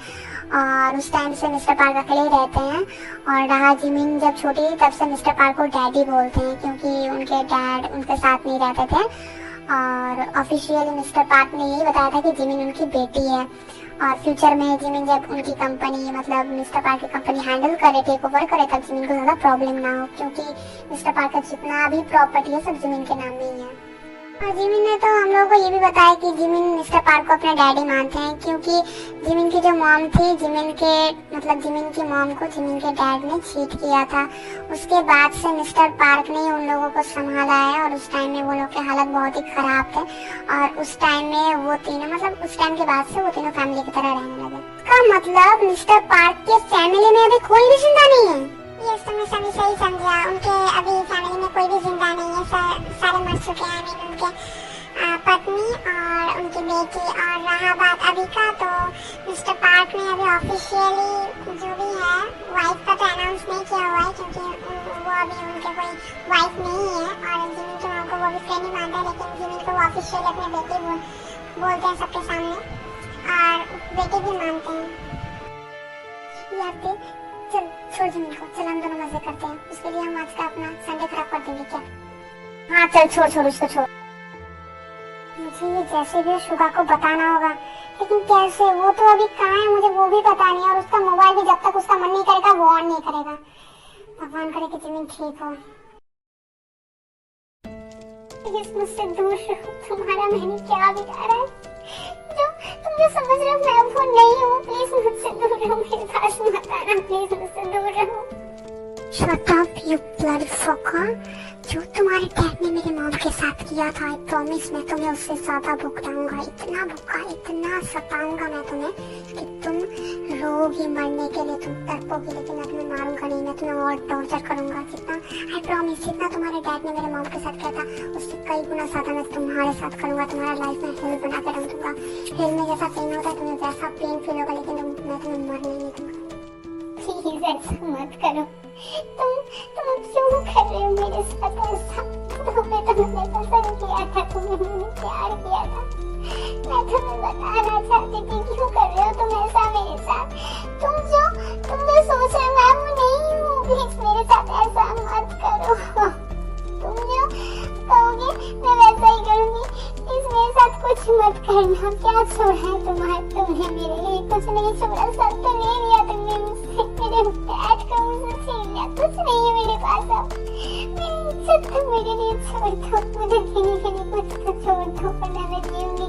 Speaker 1: और उस टाइम से मिस्टर पार्क अकेले रहते हैं। और रहा जिमिन जब छोटी थी तब से मिस्टर पार्क को डैडी बोलते हैं, क्योंकि उनके डैड उनके साथ नहीं रहते थे। और ऑफिशियली मिस्टर पार्क ने यही बताया था कि जिमिन उनकी बेटी है। और फ्यूचर में जिमिन जब उनकी कंपनी मतलब मिस्टर पार्क की कंपनी हैंडल करे, टेक ओवर करे, तब जिमिन को ज्यादा प्रॉब्लम ना हो, क्योंकि मिस्टर पार्क का जितना भी प्रॉपर्टी है सब जिमिन के नाम में ही है। और जिमिन ने तो हम लोगों को ये भी बताया कि जिमिन मिस्टर पार्क को अपना डैडी मानते हैं, क्योंकि जिमिन की जो मॉम थी, जिमिन की मॉम को जिमिन के डैड ने चीट किया था। उसके बाद से मिस्टर पार्क ने उन लोगों को संभाला है, और उस टाइम में वो लोग के हालत बहुत ही खराब थे। और उस टाइम में वो तीनों मतलब उस टाइम के बाद से वो तीनों फैमिली की तरह रहने लगे। इसका मतलब मिस्टर पार्क के फैमिली में अभी कोई भी जिंदा नहीं है।
Speaker 2: ये तुमने सभी सही समझा, उनके अभी फैमिली में कोई भी जिंदा नहीं है, सारे मर चुके हैं। I mean, उनके पत्नी और उनकी बेटी। और रहा बात अभी का, तो मिस्टर पार्क ने अभी ऑफिशियली जो भी है वाइफ का तो अनाउंस नहीं किया हुआ है, क्योंकि वो अभी उनके कोई वाइफ नहीं है। और जिमिन के माँ को वो भी फ्रेंड ही मानता है, लेकिन जिमिन को वो ऑफिशियली अपने बेटी बोलते हैं सबके सामने, और बेटी भी मानते हैं। यार चल छोड़ जिमिन को, चल हम दोनों मजे करते हैं। उसके लिए हम आज का अपना संडे खराब कर देंगे क्या?
Speaker 1: हाँ चल छोड़ उसको छोड़।
Speaker 2: मुझे ये जैसे भी शुभा को बताना होगा, लेकिन कैसे? वो तो अभी कहाँ है मुझे वो भी पता नहीं, और उसका मोबाइल भी जब तक उसका मन नहीं करेगा वो ऑन नहीं करेगा। भगवान करे कि जिमिन ठीक हो।
Speaker 1: प्लीज मुझसे दूर रहो, तुम्हारा मैंने क्या बिगाड़ा है? तुम जो समझ रहे हो मैं वो नहीं हूँ। प्लीज मुझसे दूर रहो, मेरे पास मत आना, प्लीज मुझसे दूर रहो।
Speaker 2: Shut up, you bloody fucker! जो तुम्हारे डैड ने मेरे मॉम के साथ किया था, आई प्रॉमिस मैं तुम्हें उससे ज्यादा भुगताऊंगा। इतना सताऊंगा मैं तुम्हें कि तुम रोगी, मरने के लिए तुम तड़पोगी, लेकिन मैं तुम्हें मारूंगा नहीं, मैं तुम्हें और टॉर्चर करूंगा। आई प्रॉमिस जितना तुम्हारे डैड ने मेरे मॉम के साथ किया था उससे कई गुना ज्यादा मैं तुम्हारे साथ करूंगा। तुम्हारा लाइफ में हेल बना के रख दूंगा। हेल में जैसा पेन होता है तुम्हें वैसा पेन फील होगा, लेकिन मैं तुम्हें मरने नहीं दूंगा।
Speaker 1: प्लीज ऐसा मत करो। तुम क्यों कर रहे हो मेरे साथ ऐसा? तुम्हें तो मैंने पसंद किया था, तुम्हें मैंने प्यार किया था। मैं तुम्हें बताना चाहती थी, क्यों कर रहे हो तुम ऐसा मेरे साथ? तुम जो सोच रहे हो मैं वो नहीं हूँ। प्लीज मेरे साथ ऐसा मत करो। तुम जो कहोगे मैं वैसा ही करूँगी। प्लीज मेरे साथ कुछ मत करना। क्या छोड़ा है तुमने मेरे लिए? कुछ नहीं छोड़ा, सब तो ले लिया तुमने मुझसे। मेरे डैड का मुझसे छीन लिया, कुछ नहीं है मेरे पास अब। मेरी इज्जत तो मेरे लिए छोड़ दो, मुझे गिनी कुछ तो छोड़ दो, वरना मैं जीऊंगी